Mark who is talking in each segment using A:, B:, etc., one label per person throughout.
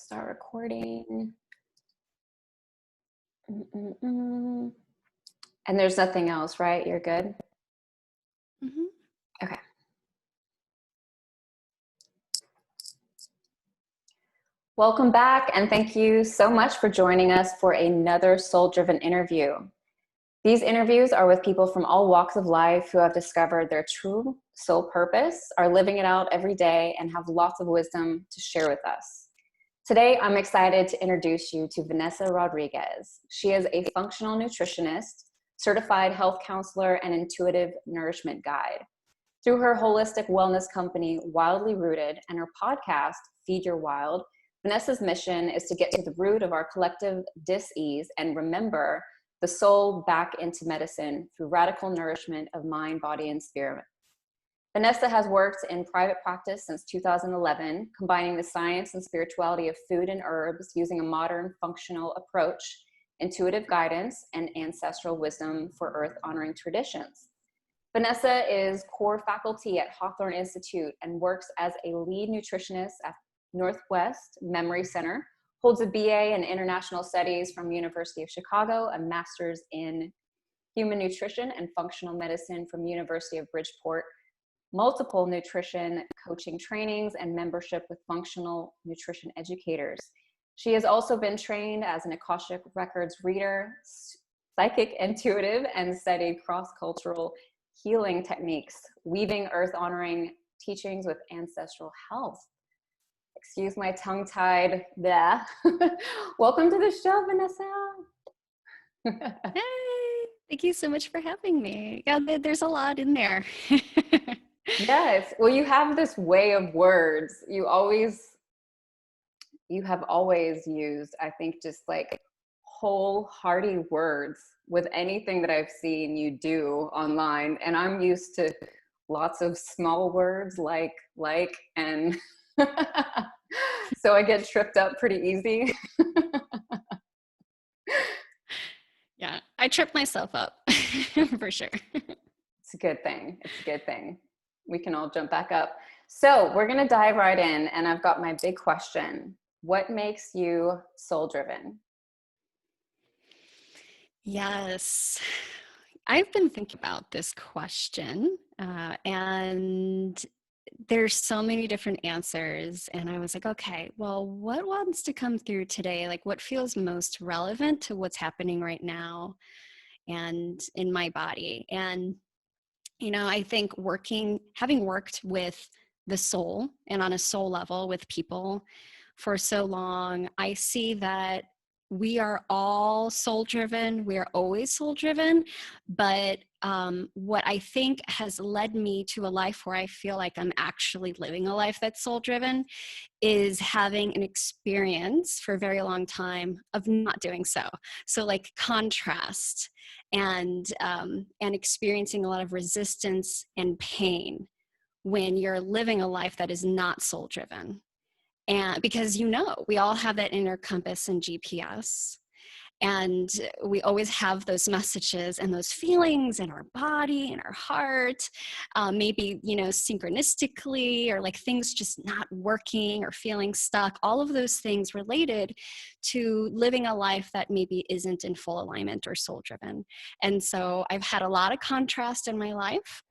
A: start recording. And there's nothing else, right? You're good?
B: Mm-hmm.
A: Okay. Welcome back, and thank you so much for joining us for another soul-driven interview. These interviews are with people from all walks of life who have discovered their true soul purpose, are living it out every day, and have lots of wisdom to share with us. Today, I'm excited to introduce you to Venessa Rodriguez. She is a functional nutritionist, certified health counselor, and intuitive nourishment guide. Through her holistic wellness company, Wildly Rooted, and her podcast, Feed Your Wild, Venessa's mission is to get to the root of our collective dis-ease and remember the soul back into medicine through radical nourishment of mind, body, and spirit. Venessa has worked in private practice since 2011, combining the science and spirituality of food and herbs using a modern functional approach, intuitive guidance, and ancestral wisdom for earth-honoring traditions. Venessa is core faculty at Hawthorne Institute and works as a lead nutritionist at Northwest Memory Center, holds a BA in International Studies from University of Chicago, a master's in Human Nutrition and Functional Medicine from University of Bridgeport, multiple nutrition coaching trainings, and membership with functional nutrition educators. She has also been trained as an Akashic Records reader, psychic intuitive, and studied cross-cultural healing techniques, weaving earth-honoring teachings with ancestral health. Excuse my tongue-tied there. Welcome to the show, Venessa.
B: Hey, thank you so much for having me. Yeah, there's a lot in there.
A: Yes. Well, you have this way of words. You have always used, I think, just like wholehearted words with anything that I've seen you do online. And I'm used to lots of small words like, and so I get tripped up pretty easy.
B: Yeah, I trip myself up for sure.
A: It's a good thing. It's a good thing. We can all jump back up. So we're going to dive right in. And I've got my big question. What makes you soul driven?
B: Yes, I've been thinking about this question and there's so many different answers. And I was like, okay, well, what wants to come through today? Like what feels most relevant to what's happening right now and in my body? And you know, I think having worked with the soul and on a soul level with people for so long, I see that we are all soul driven. We are always soul driven. But what I think has led me to a life where I feel like I'm actually living a life that's soul driven is having an experience for a very long time of not doing so. So like contrast and experiencing a lot of resistance and pain when you're living a life that is not soul driven. And because, you know, we all have that inner compass and GPS. And we always have those messages and those feelings in our body and our heart, maybe, you know, synchronistically or like things just not working or feeling stuck, all of those things related to living a life that maybe isn't in full alignment or soul driven. And so I've had a lot of contrast in my life.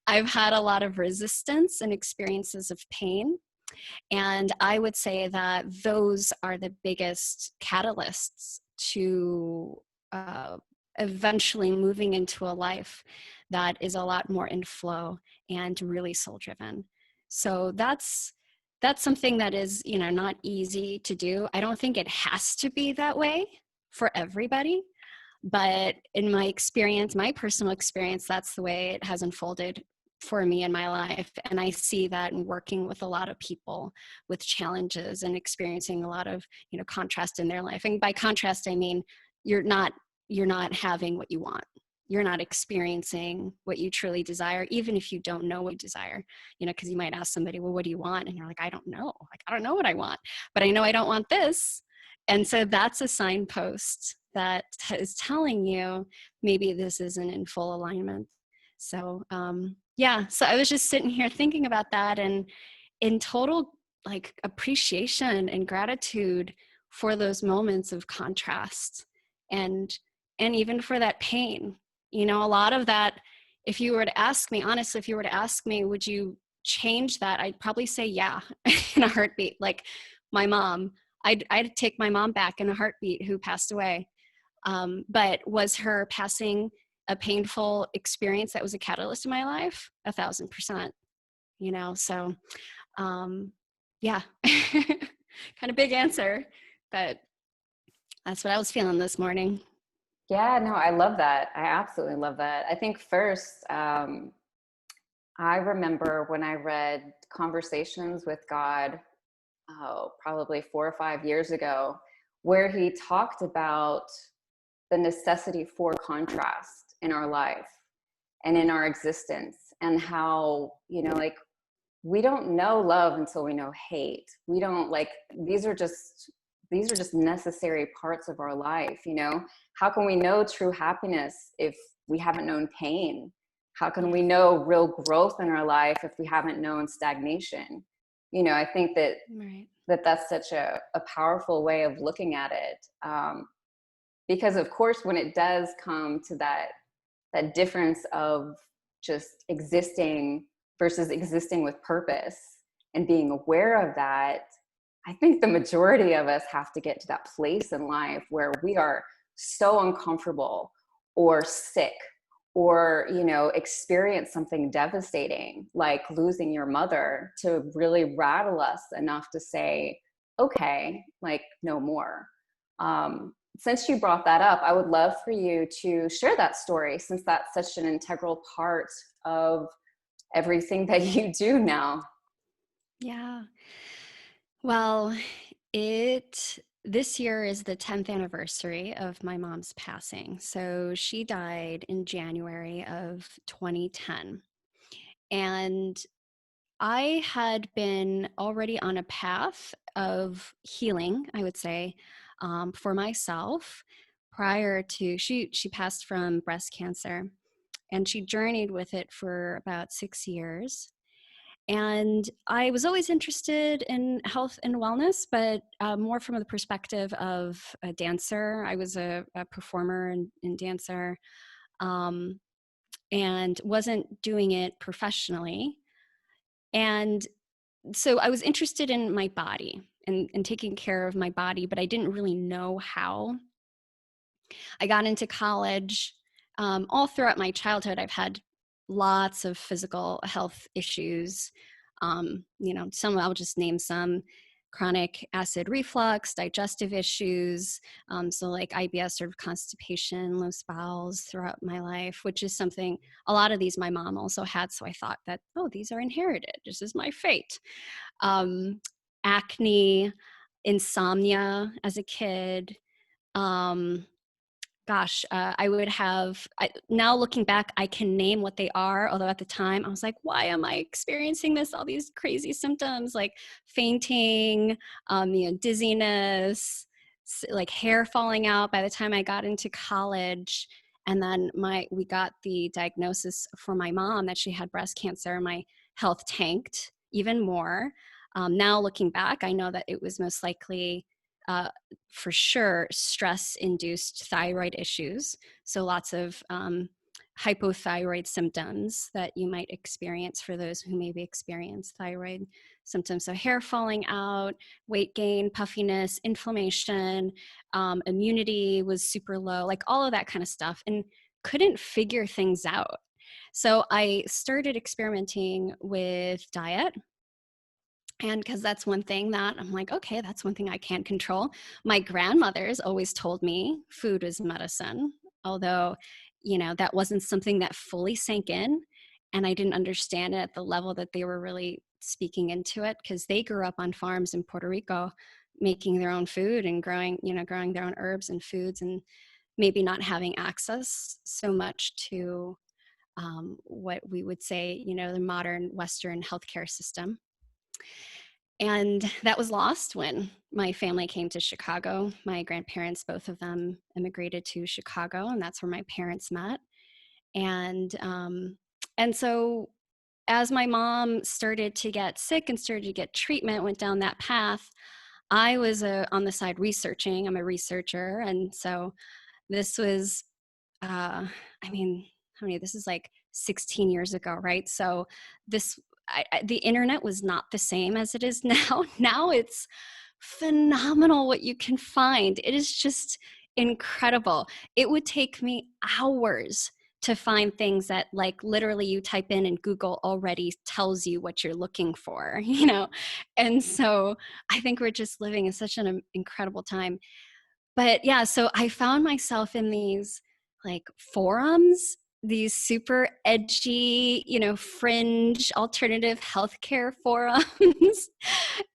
B: I've had a lot of resistance and experiences of pain. And I would say that those are the biggest catalysts to eventually moving into a life that is a lot more in flow and really soul driven. So that's something that is, you know, not easy to do. I don't think it has to be that way for everybody. But in my experience, my personal experience, that's the way it has unfolded for me in my life. And I see that in working with a lot of people with challenges and experiencing a lot of, you know, contrast in their life. And by contrast, I mean, you're not having what you want. You're not experiencing what you truly desire, even if you don't know what you desire, you know, because you might ask somebody, well, what do you want? And you're like, I don't know. Like, I don't know what I want, but I know I don't want this. And so that's a signpost that is telling you maybe this isn't in full alignment. So, yeah, so I was just sitting here thinking about that, and in total like appreciation and gratitude for those moments of contrast, and even for that pain. You know, a lot of that, if you were to ask me, honestly, if you were to ask me, would you change that? I'd probably say yeah, in a heartbeat. Like my mom, I'd take my mom back in a heartbeat, who passed away. But was her passing a painful experience that was a catalyst in my life? 1,000%, you know? So, yeah, kind of big answer, but that's what I was feeling this morning.
A: Yeah, no, I love that. I absolutely love that. I think first, I remember when I read Conversations with God, oh, probably 4 or 5 years ago, where he talked about the necessity for contrast in our life and in our existence, and how, you know, like, we don't know love until we know hate. We don't, like, these are just necessary parts of our life, you know. How can we know true happiness if we haven't known pain? How can we know real growth in our life if we haven't known stagnation? You know, I think that
B: Right.
A: that's such a powerful way of looking at it. Because of course, when it does come to that difference of just existing versus existing with purpose and being aware of that, I think the majority of us have to get to that place in life where we are so uncomfortable or sick, or, you know, experience something devastating like losing your mother, to really rattle us enough to say, okay, like, no more. Since you brought that up, I would love for you to share that story, since that's such an integral part of everything that you do now.
B: Yeah. Well, this year is the 10th anniversary of my mom's passing. So she died in January of 2010. And I had been already on a path of healing, I would say, for myself prior to she passed from breast cancer, and she journeyed with it for about 6 years. And I was always interested in health and wellness, but more from the perspective of a dancer. I was a performer and dancer, um, and wasn't doing it professionally. And so I was interested in my body and taking care of my body, but I didn't really know how. I got into college. All throughout my childhood, I've had lots of physical health issues. You know, some, I'll just name some: chronic acid reflux, digestive issues. So like IBS or constipation, low bowels throughout my life, which is something, a lot of these my mom also had. So I thought that, oh, these are inherited. This is my fate. Acne, insomnia as a kid. Um, I would have, now looking back, I can name what they are. Although at the time I was like, why am I experiencing this? All these crazy symptoms like fainting, you know, dizziness, like hair falling out by the time I got into college. And then we got the diagnosis for my mom that she had breast cancer. My health tanked even more. Now looking back, I know that it was most likely, uh, for sure, stress-induced thyroid issues. So lots of hypothyroid symptoms that you might experience for those who maybe experience thyroid symptoms. So hair falling out, weight gain, puffiness, inflammation, immunity was super low, like all of that kind of stuff, and couldn't figure things out. So I started experimenting with diet. And because that's one thing that I'm like, okay, that's one thing I can't control. My grandmothers always told me food is medicine, although, you know, that wasn't something that fully sank in. And I didn't understand it at the level that they were really speaking into it, because they grew up on farms in Puerto Rico, making their own food and growing their own herbs and foods, and maybe not having access so much to what we would say, you know, the modern Western healthcare system. And that was lost when my family came to Chicago. My grandparents, both of them, immigrated to Chicago, and that's where my parents met. And so as my mom started to get sick and started to get treatment, went down that path, I was on the side researching. I'm a researcher. And so this was, I mean, how many, this is like 16 years ago, right? So this, the internet was not the same as it is now. Now it's phenomenal what you can find. It is just incredible. It would take me hours to find things that, like, literally you type in and Google already tells you what you're looking for, you know? And so I think we're just living in such an incredible time. But yeah, so I found myself in these like forums, these super edgy, you know, fringe alternative healthcare forums,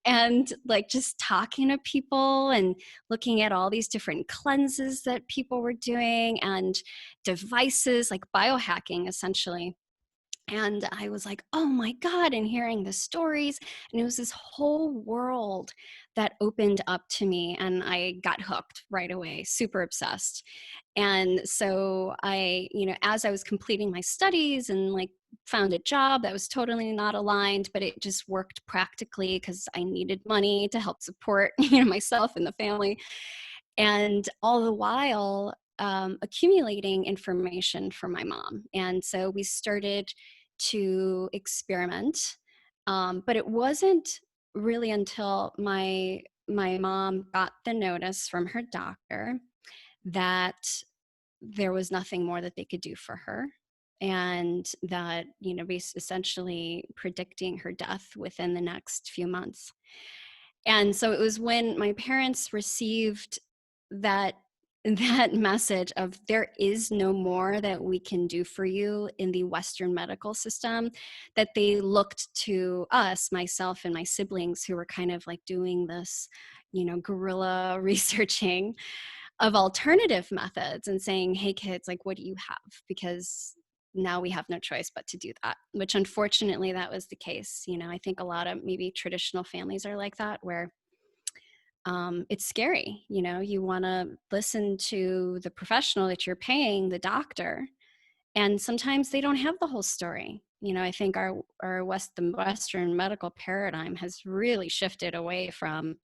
B: and like just talking to people and looking at all these different cleanses that people were doing and devices like biohacking essentially. And I was like, oh my God, and hearing the stories. And it was this whole world that opened up to me. And I got hooked right away, super obsessed. And so I, you know, as I was completing my studies and like found a job that was totally not aligned, but it just worked practically because I needed money to help support, you know, myself and the family. And all the while, accumulating information from my mom. And so we started to experiment. But it wasn't really until my mom got the notice from her doctor that there was nothing more that they could do for her, and that, you know, essentially predicting her death within the next few months. And so it was when my parents received that that message of there is no more that we can do for you in the Western medical system, that they looked to us, myself and my siblings, who were kind of like doing this, you know, guerrilla researching of alternative methods and saying, hey kids, like, what do you have? Because now we have no choice but to do that, which unfortunately that was the case. You know, I think a lot of maybe traditional families are like that, where it's scary. You know, you want to listen to the professional that you're paying, the doctor, and sometimes they don't have the whole story. You know, I think the Western medical paradigm has really shifted away from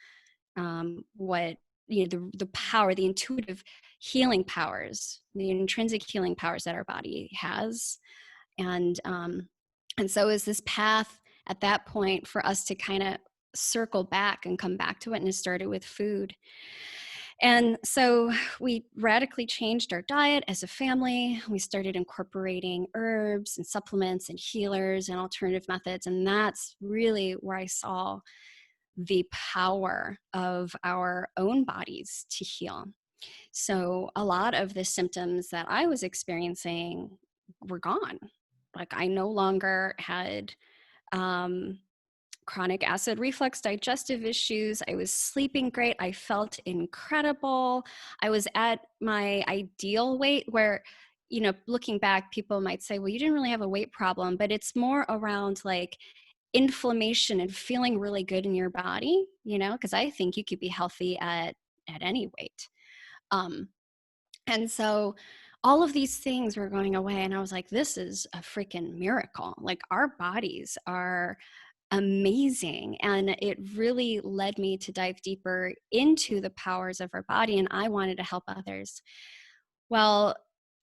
B: what, you know, the power, the intuitive healing powers, the intrinsic healing powers that our body has. And so is this path at that point for us to kind of circle back and come back to it, and it started with food. And so we radically changed our diet as a family. We started incorporating herbs and supplements and healers and alternative methods. And that's really where I saw the power of our own bodies to heal. So a lot of the symptoms that I was experiencing were gone. Like, I no longer had chronic acid reflux, digestive issues. I was sleeping great. I felt incredible. I was at my ideal weight, where, you know, looking back, people might say, well, you didn't really have a weight problem, but it's more around like inflammation and feeling really good in your body, you know, because I think you could be healthy at any weight. Um, and so all of these things were going away, and I was like, this is a freaking miracle. Like, our bodies are amazing. And it really led me to dive deeper into the powers of our body, and I wanted to help others. Well,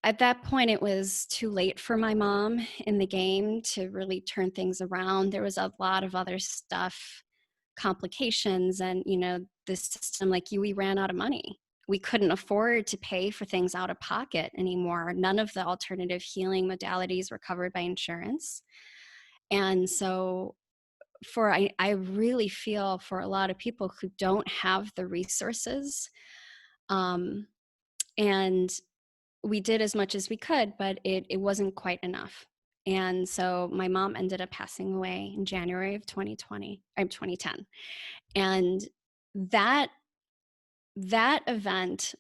B: at that point, it was too late for my mom in the game to really turn things around. There was a lot of other stuff, complications, and, you know, the system, like, we ran out of money. We couldn't afford to pay for things out of pocket anymore. None of the alternative healing modalities were covered by insurance. And so I really feel for a lot of people who don't have the resources, and we did as much as we could, but it wasn't quite enough. And so my mom ended up passing away in January of 2010. And that event,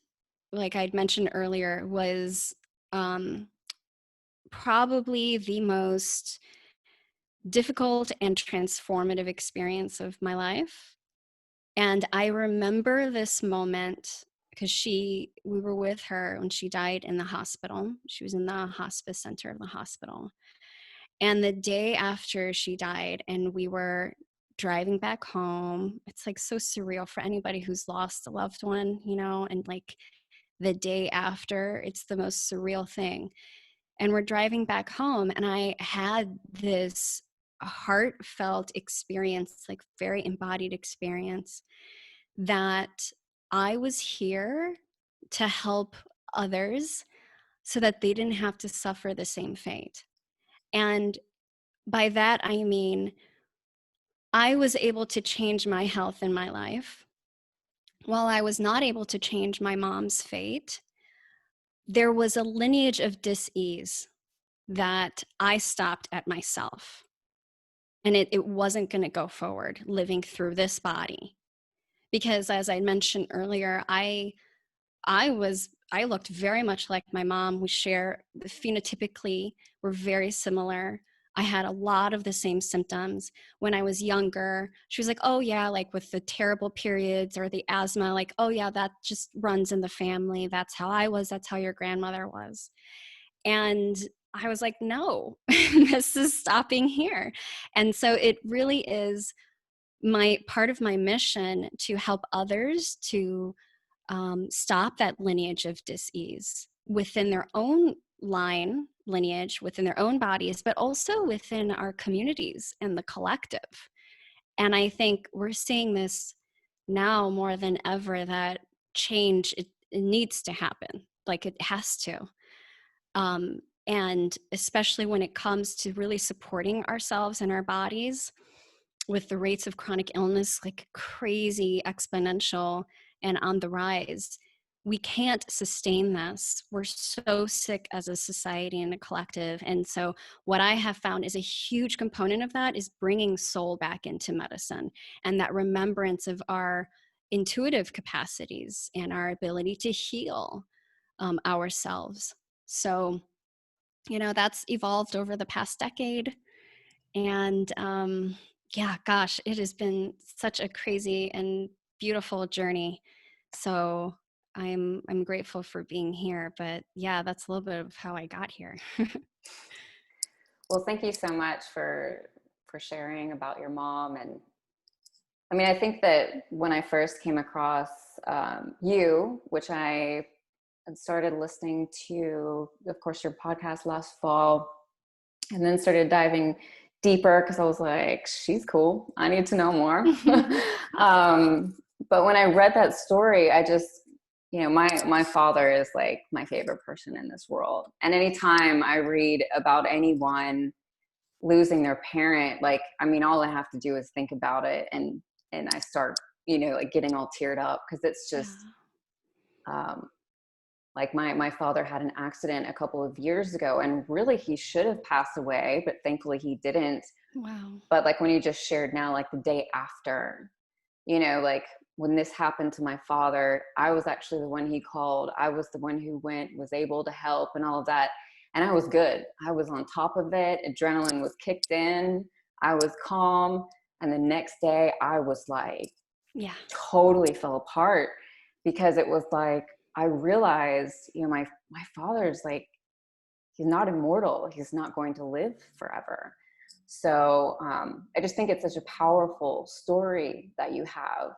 B: like I'd mentioned earlier, was probably the most difficult and transformative experience of my life. And I remember this moment because we were with her when she died in the hospital. She was in the hospice center of the hospital. And the day after she died, and we were driving back home, it's like so surreal for anybody who's lost a loved one, you know, and like the day after, it's the most surreal thing. And we're driving back home, and I had this heartfelt experience, like very embodied experience, that I was here to help others so that they didn't have to suffer the same fate. And by that, I mean, I was able to change my health in my life. While I was not able to change my mom's fate, there was a lineage of dis-ease that I stopped at myself. And it wasn't going to go forward living through this body. Because as I mentioned earlier, I looked very much like my mom. We share phenotypically, we're very similar. I had a lot of the same symptoms when I was younger. She was like, oh yeah, like with the terrible periods or the asthma, like, oh yeah, that just runs in the family. That's how I was. That's how your grandmother was. And I was like, no, this is stopping here. And so it really is my part of my mission to help others to stop that lineage of dis-ease within their own lineage, within their own bodies, but also within our communities and the collective. And I think we're seeing this now more than ever, that change, it needs to happen. Like it has to. And especially when it comes to really supporting ourselves and our bodies, with the rates of chronic illness like crazy exponential and on the rise, we can't sustain this. We're so sick as a society and a collective. And so what I have found is a huge component of that is bringing soul back into medicine, and that remembrance of our intuitive capacities and our ability to heal ourselves. So, you know, that's evolved over the past decade. And yeah, gosh, it has been such a crazy and beautiful journey. So I'm grateful for being here. But yeah, that's a little bit of how I got here.
A: Well, thank you so much for sharing about your mom. And I mean, I think that when I first came across you, which I had started listening to, of course, your podcast last fall, and then started diving deeper because I was like, she's cool. I need to know more. But when I read that story, I just, you know, my father is like my favorite person in this world. And anytime I read about anyone losing their parent, like, I mean, all I have to do is think about it, and I start, you know, like getting all teared up, because it's just, like my father had an accident a couple of years ago, and really he should have passed away, but thankfully he didn't.
B: Wow.
A: But like when you just shared now, like the day after, you know, like when this happened to my father, I was actually the one he called. I was the one who was able to help and all of that. And I was good. I was on top of it. Adrenaline was kicked in. I was calm. And the next day I was like,
B: Yeah,
A: totally fell apart, because it was like, I realized, you know, my father's like, he's not immortal. He's not going to live forever. So I just think it's such a powerful story that you have.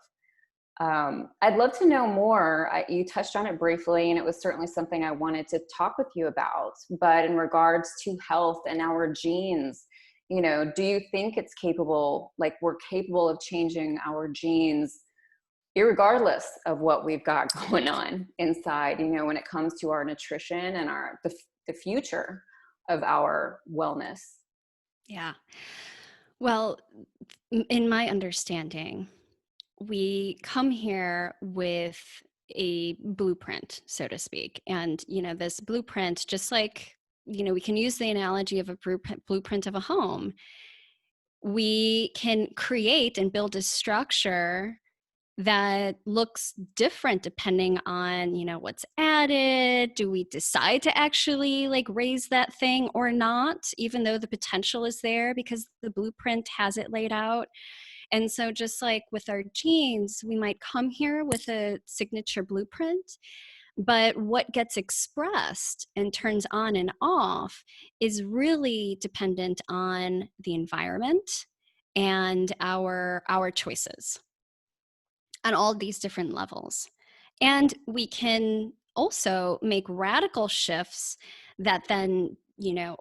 A: I'd love to know more. You touched on it briefly, and it was certainly something I wanted to talk with you about. But in regards to health and our genes, you know, do you think it's capable, like we're capable of changing our genes irregardless of what we've got going on inside, you know, when it comes to our nutrition and the future of our wellness?
B: yeah. Well, in my understanding, we come here with a blueprint, so to speak. And, you know, this blueprint, just like, you know, we can use the analogy of a blueprint of a home. We can create and build a structure that looks different depending on, you know, what's added. Do we decide to actually like raise that thing or not, even though the potential is there because the blueprint has it laid out? And so just like with our genes, we might come here with a signature blueprint, But what gets expressed and turns on and off is really dependent on the environment and our choices on all these different levels. And we can also make radical shifts that then,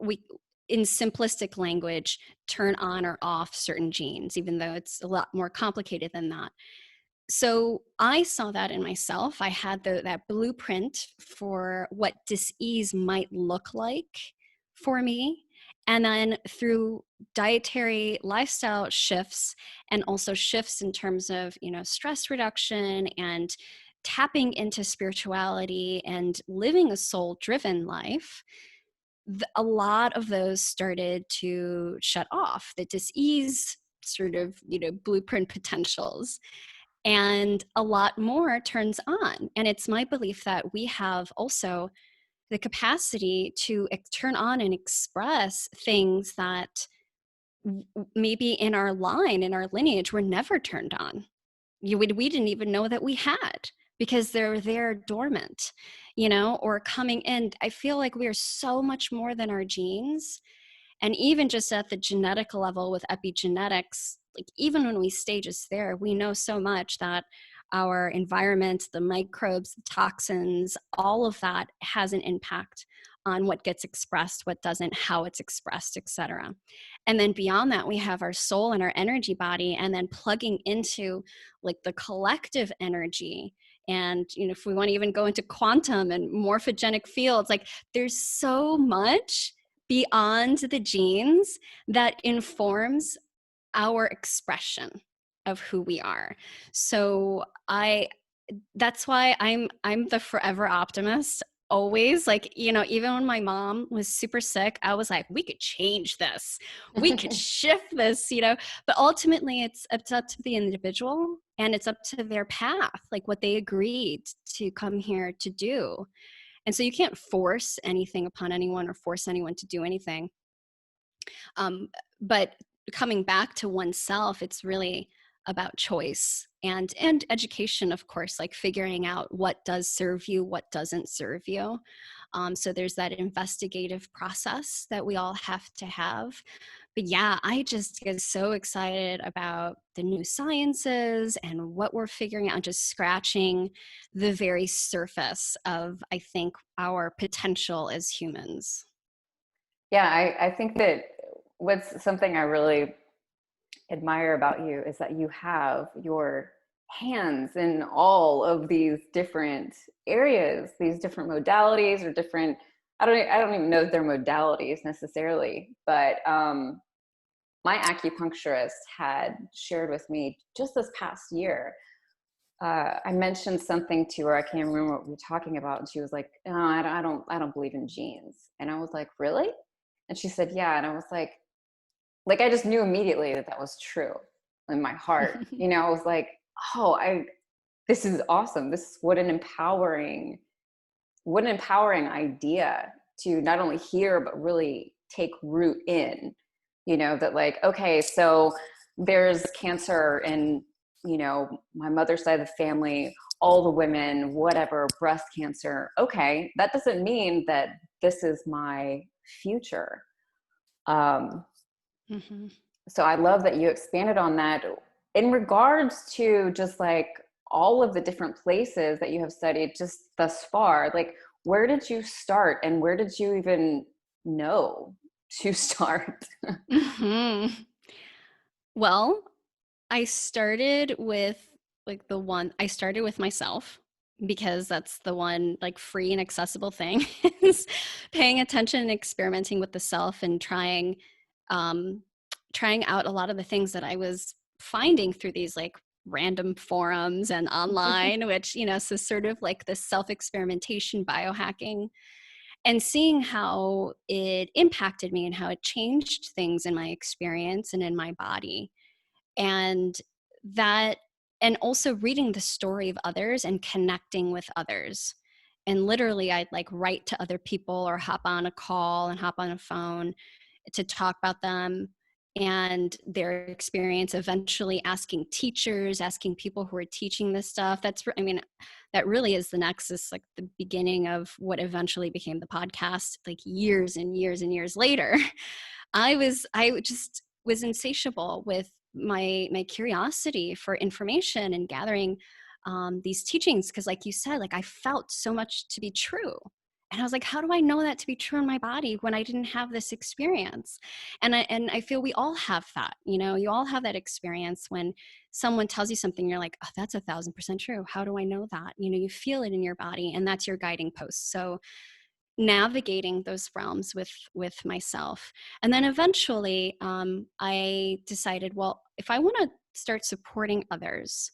B: we, in simplistic language, turn on or off certain genes, even though it's a lot more complicated than that. So I saw that in myself. I had that blueprint for what dis-ease might look like for me. And then through dietary lifestyle shifts and also shifts in terms of, stress reduction and tapping into spirituality and living a soul-driven life, a lot of those started to shut off the dis-ease sort of, blueprint potentials, and a lot more turns on. And it's my belief that we have also the capacity to turn on and express things that maybe in our line, in our lineage, were never turned on. We didn't even know that we had, because they're there dormant, or coming in. I feel like we are so much more than our genes. And even just at the genetic level with epigenetics, like even when we stage is there, we know so much that our environment, the microbes, the toxins, all of that has an impact on what gets expressed, what doesn't, how it's expressed, etc. And then beyond that, we have our soul and our energy body, and then plugging into like the collective energy. And, if we want to even go into quantum and morphogenic fields, like there's so much beyond the genes that informs our expression of who we are. So that's why I'm the forever optimist. Always, like, even when my mom was super sick, I was like, we could change this, we could shift this, but ultimately it's up to the individual, and it's up to their path, like what they agreed to come here to do. And so you can't force anything upon anyone or force anyone to do anything. But coming back to oneself, it's really about choice and education, of course, like figuring out what does serve you, what doesn't serve you. So there's that investigative process that we all have to have. But yeah, I just get so excited about the new sciences and what we're figuring out, just scratching the very surface of, I think, our potential as humans.
A: Yeah, I think that what's something I really admire about you is that you have your hands in all of these different areas, these different modalities or different, I don't even know if they're modalities necessarily, but my acupuncturist had shared with me just this past year. I mentioned something to her. I can't remember what we were talking about. And she was like, no, I don't believe in genes. And I was like, really? And she said, yeah. And I was like, I just knew immediately that that was true in my heart. I was like, oh, this is awesome. This is what an empowering idea to not only hear, but really take root in, that like, okay, so there's cancer in, my mother's side of the family, all the women, whatever, breast cancer. Okay. That doesn't mean that this is my future.
B: Mm-hmm.
A: So I love that you expanded on that in regards to just like all of the different places that you have studied just thus far. Like, where did you start and where did you even know to start?
B: Mm-hmm. Well, I started with I started with myself, because that's the one like free and accessible thing is paying attention and experimenting with the self, and um, trying out a lot of the things that I was finding through these like random forums and online, which, so sort of like the self-experimentation biohacking, and seeing how it impacted me and how it changed things in my experience and in my body. And that, and also reading the story of others and connecting with others. And literally I'd like write to other people or hop on a call and hop on a phone to talk about them and their experience, eventually asking teachers, asking people who are teaching this stuff. I mean, that really is the Nexus, like the beginning of what eventually became the podcast, like years and years and years later. I just was insatiable with my curiosity for information and gathering these teachings. Because like you said, like I felt so much to be true. And I was like, how do I know that to be true in my body when I didn't have this experience? And I feel we all have that, you all have that experience when someone tells you something, you're like, oh, that's 1,000% true. How do I know that? You feel it in your body, and that's your guiding post. So navigating those realms with myself. And then eventually I decided, well, if I want to start supporting others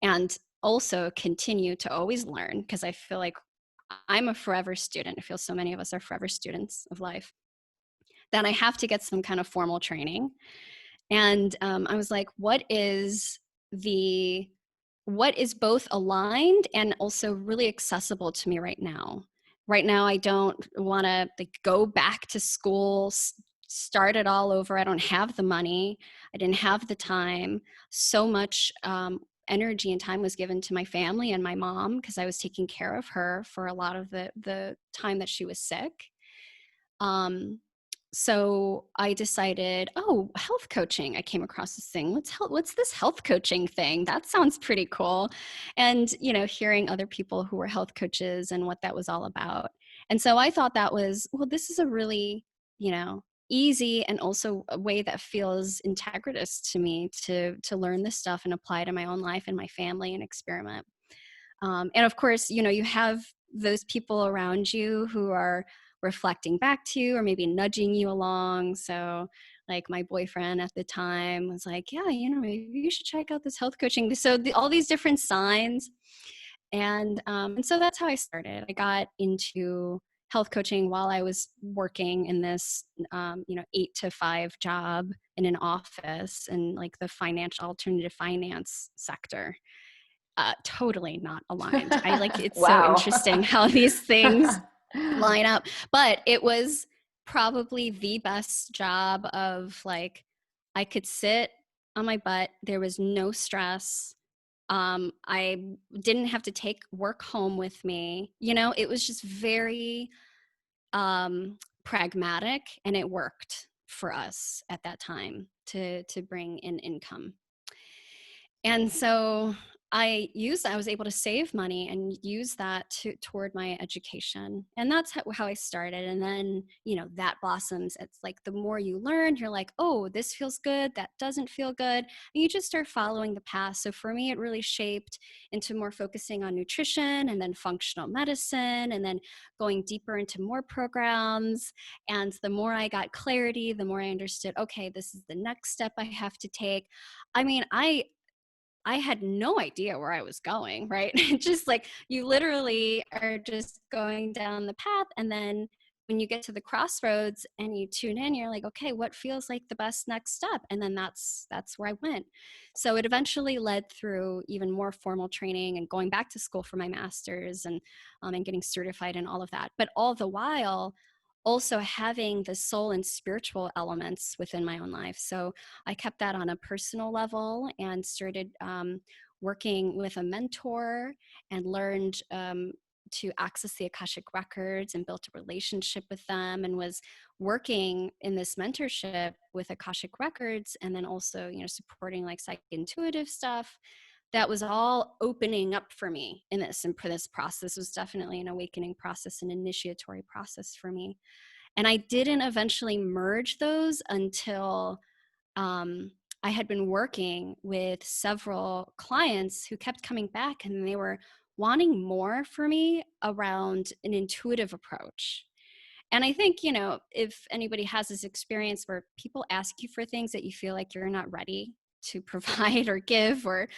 B: and also continue to always learn, because I feel like I'm a forever student. I feel so many of us are forever students of life. Then I have to get some kind of formal training. And I was like, what is both aligned and also really accessible to me right now? Right now, I don't want to go back to school, start it all over. I don't have the money. I didn't have the time. So much energy and time was given to my family and my mom because I was taking care of her for a lot of the time that she was sick. So I decided, oh, health coaching. I came across this thing. What's this health coaching thing? That sounds pretty cool. And, hearing other people who were health coaches and what that was all about. And so I thought that was, well, this is a really, easy and also a way that feels integritous to me to learn this stuff and apply to my own life and my family and experiment. And of course, you have those people around you who are reflecting back to you or maybe nudging you along. So like my boyfriend at the time was like, yeah, maybe you should check out this health coaching. So all these different signs. And so that's how I started. I got into health coaching while I was working in this, 8 to 5 job in an office in like the alternative finance sector. Totally not aligned. It's so
A: Wow.
B: interesting how these things line up, but it was probably the best job of like, I could sit on my butt. There was no stress. I didn't have to take work home with me. It was just very pragmatic, and it worked for us at that time to bring in income. And so I was able to save money and use that toward my education. And that's how I started. And then, that blossoms. It's like the more you learn, you're like, oh, this feels good. That doesn't feel good. And you just start following the path. So for me, it really shaped into more focusing on nutrition and then functional medicine and then going deeper into more programs. And the more I got clarity, the more I understood, okay, this is the next step I have to take. I mean, I had no idea where I was going, right? Just like you literally are just going down the path. And then when you get to the crossroads and you tune in, you're like, okay, what feels like the best next step? And then that's where I went. So it eventually led through even more formal training and going back to school for my master's and getting certified and all of that. But all the while, also having the soul and spiritual elements within my own life. So I kept that on a personal level and started working with a mentor and learned to access the Akashic Records and built a relationship with them and was working in this mentorship with Akashic Records and then also, supporting like psych-intuitive stuff. That was all opening up for me in this, and for this process was definitely an awakening process, an initiatory process for me. And I didn't eventually merge those until I had been working with several clients who kept coming back and they were wanting more for me around an intuitive approach. And I think, if anybody has this experience where people ask you for things that you feel like you're not ready to provide or give or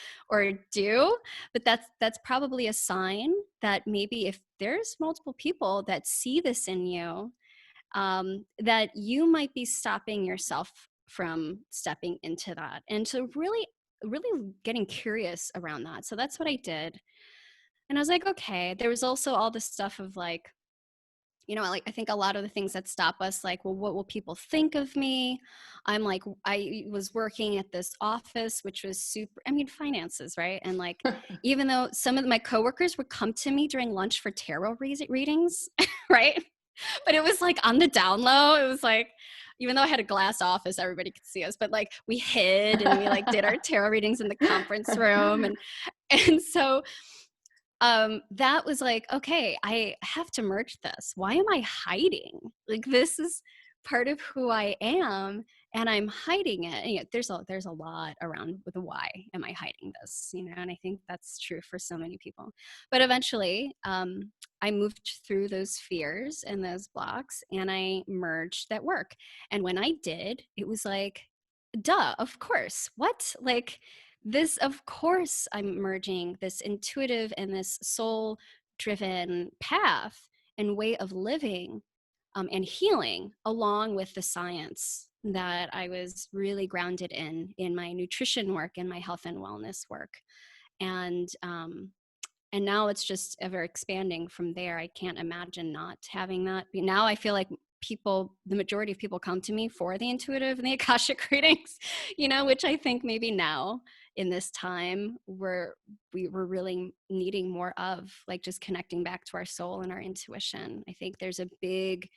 B: do, but that's probably a sign that maybe if there's multiple people that see this in you, that you might be stopping yourself from stepping into that, and so really getting curious around that. So that's what I did. And I was like, okay, there was also all this stuff of like, like I think a lot of the things that stop us, like, well, what will people think of me? I'm like, I was working at this office, which was super, I mean, finances, right? And like, even though some of my coworkers would come to me during lunch for tarot readings, right? But it was like on the down low. It was like, even though I had a glass office, everybody could see us, but like we hid and we like did our tarot readings in the conference room. And so that was like, okay, I have to merge this. Why am I hiding? Like, this is part of who I am, and I'm hiding it. And yet there's a lot around with the why am I hiding this, and I think that's true for so many people. But eventually, I moved through those fears and those blocks, and I merged that work. And when I did, it was like, duh, of course. What? Like, this, of course, I'm merging this intuitive and this soul driven path and way of living, and healing, along with the science that I was really grounded in my nutrition work and my health and wellness work. And now it's just ever expanding from there. I can't imagine not having that. Now I feel like the majority of people come to me for the intuitive and the Akashic readings, which I think maybe now in this time we're really needing more of, like, just connecting back to our soul and our intuition. I think there's a big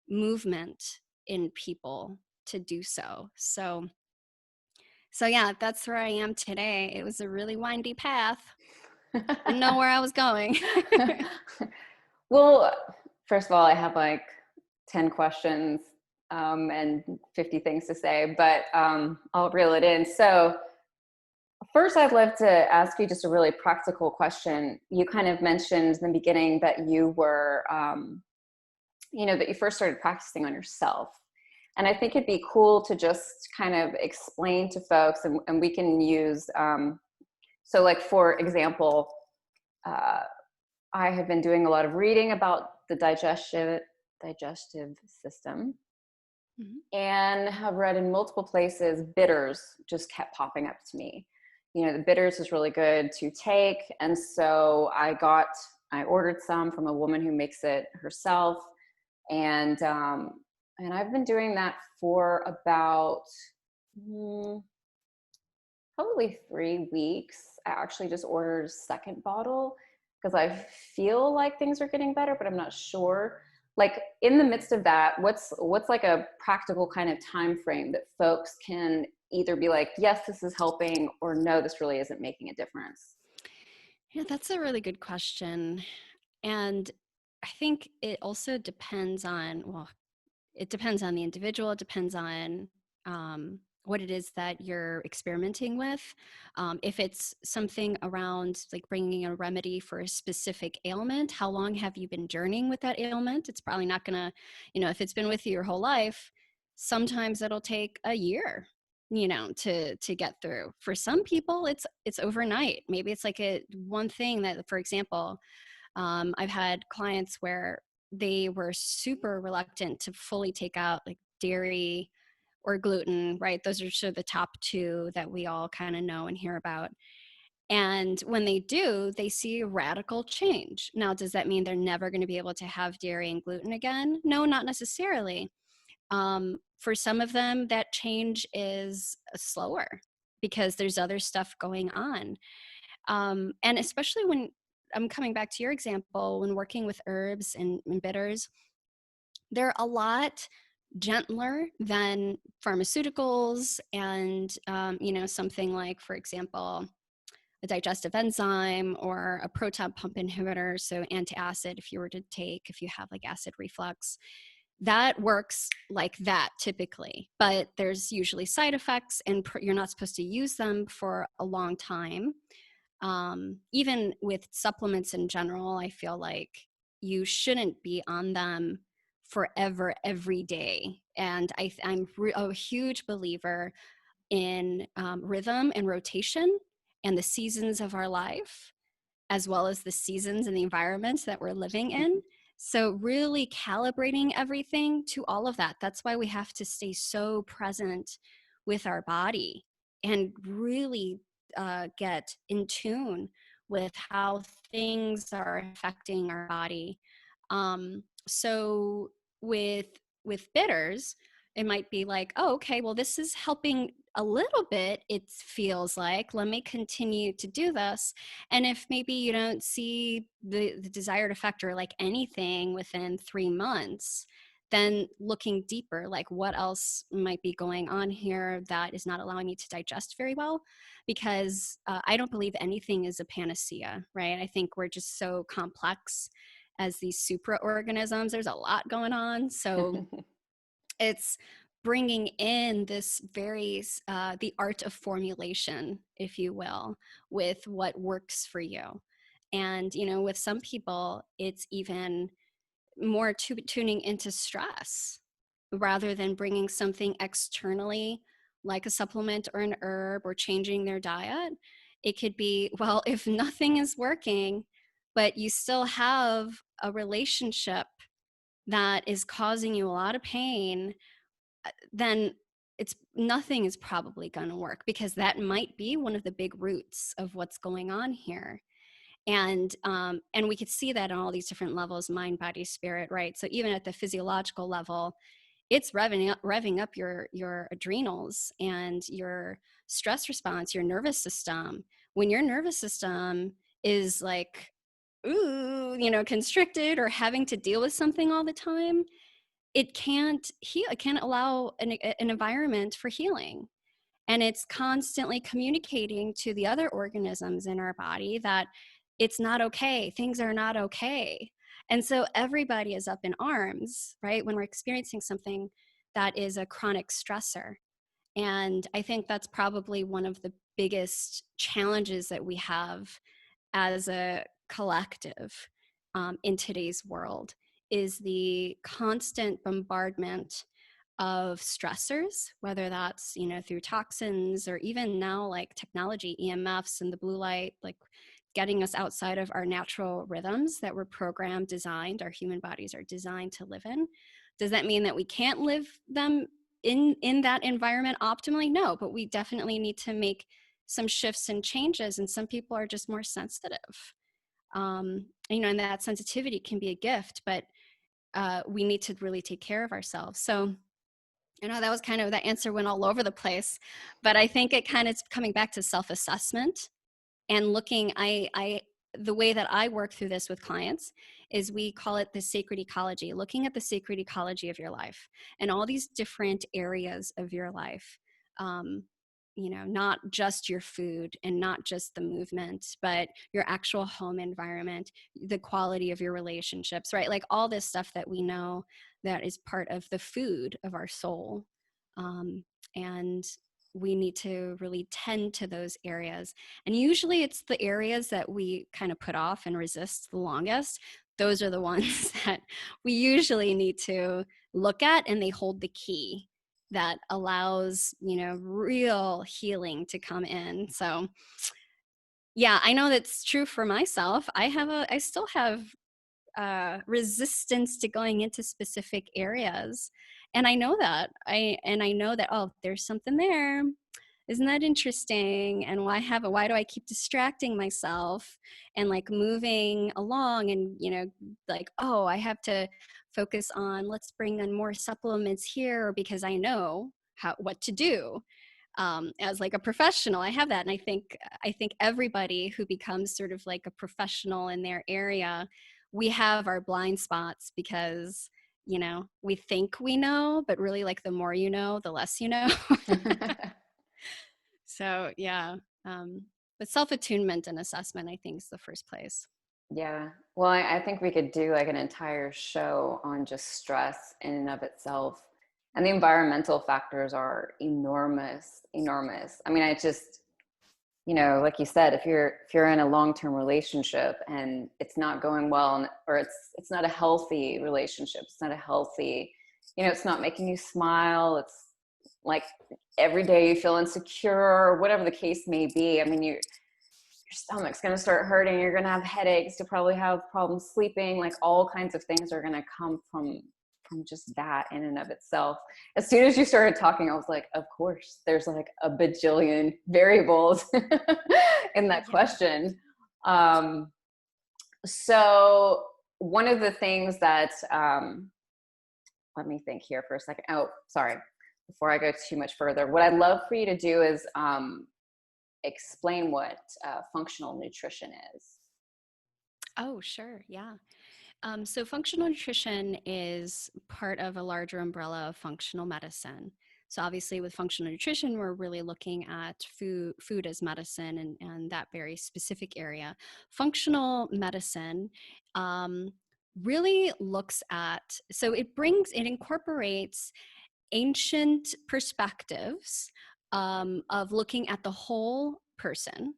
B: movement in people to do so. So yeah, that's where I am today. It was a really windy path. Didn't know where I was going.
A: Well, first of all, I have like 10 questions and 50 things to say, but I'll reel it in. So first, I'd love to ask you just a really practical question. You kind of mentioned in the beginning that you were, that you first started practicing on yourself. And I think it'd be cool to just kind of explain to folks, and we can use, so like, for example, I have been doing a lot of reading about the digestive system, and have read in multiple places, bitters just kept popping up to me. The bitters is really good to take. And so I ordered some from a woman who makes it herself. And I've been doing that for about probably 3 weeks. I actually just ordered a second bottle because I feel like things are getting better, but I'm not sure. Like, in the midst of that, what's like a practical kind of time frame that folks can either be like, yes, this is helping, or no, this really isn't making a difference?
B: Yeah, that's a really good question. And I think it also depends on, it depends on the individual. It depends on what it is that you're experimenting with. If it's something around like bringing a remedy for a specific ailment, how long have you been journeying with that ailment? It's probably not gonna, if it's been with you your whole life, sometimes it'll take a year, to get through. For some people, it's overnight. Maybe it's like one thing that, for example, I've had clients where they were super reluctant to fully take out like dairy or gluten, right? Those are sort of the top two that we all kind of know and hear about. And when they do, they see a radical change. Now, does that mean they're never going to be able to have dairy and gluten again? No, not necessarily. For some of them, that change is slower because there's other stuff going on. And especially when I'm coming back to your example, when working with herbs and bitters, they're a lot gentler than pharmaceuticals and, something like, for example, a digestive enzyme or a proton pump inhibitor. So antacid, if you have like acid reflux, that works like that typically, but there's usually side effects, and you're not supposed to use them for a long time. Even with supplements in general, I feel like you shouldn't be on them forever, every day. And I'm a huge believer in rhythm and rotation and the seasons of our life, as well as the seasons and the environments that we're living in. So really calibrating everything to all of that. That's why we have to stay so present with our body and really get in tune with how things are affecting our body. So with bitters, it might be like, oh, okay, well, this is helping a little bit, it feels like. Let me continue to do this. And if maybe you don't see the desired effect or like anything within 3 months, then looking deeper, like what else might be going on here that is not allowing me to digest very well? Because I don't believe anything is a panacea, right? I think we're just so complex as these supraorganisms. There's a lot going on. So it's bringing in this very, the art of formulation, if you will, with what works for you. And, you know, with some people, it's even more tuning into stress rather than bringing something externally like a supplement or an herb or changing their diet. It could be, well, if nothing is working, but you still have a relationship that is causing you a lot of pain, then it's nothing is probably going to work, because that might be one of the big roots of what's going on here. And we could see that on all these different levels, mind, body, spirit, right? So even at the physiological level, it's revving up your adrenals and your stress response, your nervous system. When your nervous system is like, ooh, you know, constricted or having to deal with something all the time, it can't heal. It can't allow an environment for healing. And it's constantly communicating to the other organisms in our body that it's not okay, things are not okay. And so everybody is up in arms, right, when we're experiencing something that is a chronic stressor. And I think that's probably one of the biggest challenges that we have as a collective in today's world, is the constant bombardment of stressors, whether that's, you know, through toxins or even now like technology, EMFs and the blue light, like getting us outside of our natural rhythms that we're programmed, designed, our human bodies are designed to live in. Does that mean that we can't live them in that environment optimally? No, but we definitely need to make some shifts and changes. And some people are just more sensitive. You know, and that sensitivity can be a gift, but we need to really take care of ourselves. So, you know, that was kind of, that answer went all over the place, but I think it kind of is coming back to self-assessment and looking. The way that I work through this with clients is we call it the sacred ecology, looking at the sacred ecology of your life and all these different areas of your life. You know, not just your food and not just the movement, but your actual home environment, the quality of your relationships, right? Like all this stuff that we know that is part of the food of our soul. And we need to really tend to those areas. And usually it's the areas that we kind of put off and resist the longest. Those are the ones that we usually need to look at, and they hold the key that allows, you know, real healing to come in. So yeah, I know that's true for myself. I still have resistance to going into specific areas. And I know that. I know that, oh, there's something there. Isn't that interesting? And why do I keep distracting myself and like moving along and, you know, like, oh, I have to focus on, let's bring in more supplements here because I know what to do. As like a professional, I have that. And I think everybody who becomes sort of like a professional in their area, we have our blind spots because, you know, we think we know, but really like the more you know, the less you know. So yeah, but self-attunement and assessment, I think, is the first place.
A: Yeah. Well, I think we could do like an entire show on just stress in and of itself. And the environmental factors are enormous, enormous. I mean, I just, you know, like you said, if you're in a long-term relationship and it's not going well, or it's not a healthy relationship, it's not a healthy, you know, it's not making you smile, it's like every day you feel insecure or whatever the case may be. I mean, your stomach's going to start hurting, you're going to have headaches, you'll probably have problems sleeping, like all kinds of things are going to come from just that in and of itself. As soon as you started talking, I was like, of course, there's like a bajillion variables in that question. So one of the things that, let me think here for a second. Oh, sorry. Before I go too much further, what I'd love for you to do is explain what functional nutrition is.
B: Oh, sure. Yeah. So functional nutrition is part of a larger umbrella of functional medicine. So obviously with functional nutrition, we're really looking at food as medicine and that very specific area. Functional medicine really looks at, so it incorporates ancient perspectives of looking at the whole person.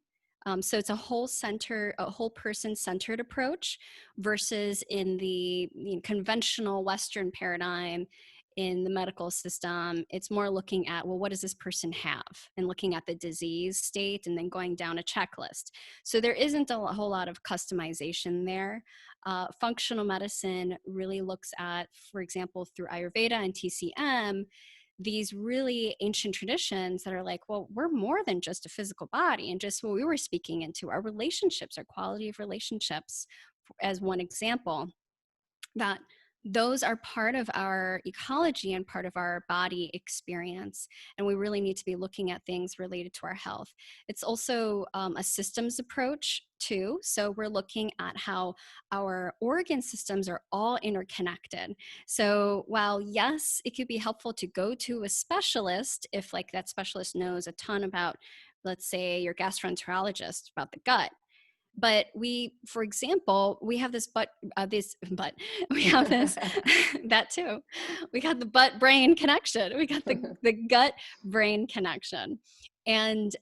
B: So it's a whole person centered approach versus in the conventional Western paradigm in the medical system. It's more looking at, well, what does this person have? And looking at the disease state and then going down a checklist. So there isn't a whole lot of customization there. Functional medicine really looks at, for example, through Ayurveda and TCM, these really ancient traditions that are like, well, we're more than just a physical body. And just what we were speaking into, our relationships, our quality of relationships, as one example, that those are part of our ecology and part of our body experience. And we really need to be looking at things related to our health. It's also a systems approach too. So we're looking at how our organ systems are all interconnected. So while yes, it could be helpful to go to a specialist if like that specialist knows a ton about, let's say your gastroenterologist about the gut. But we, for example, we have we have this, that too. We got the butt brain connection. We got the gut brain connection. And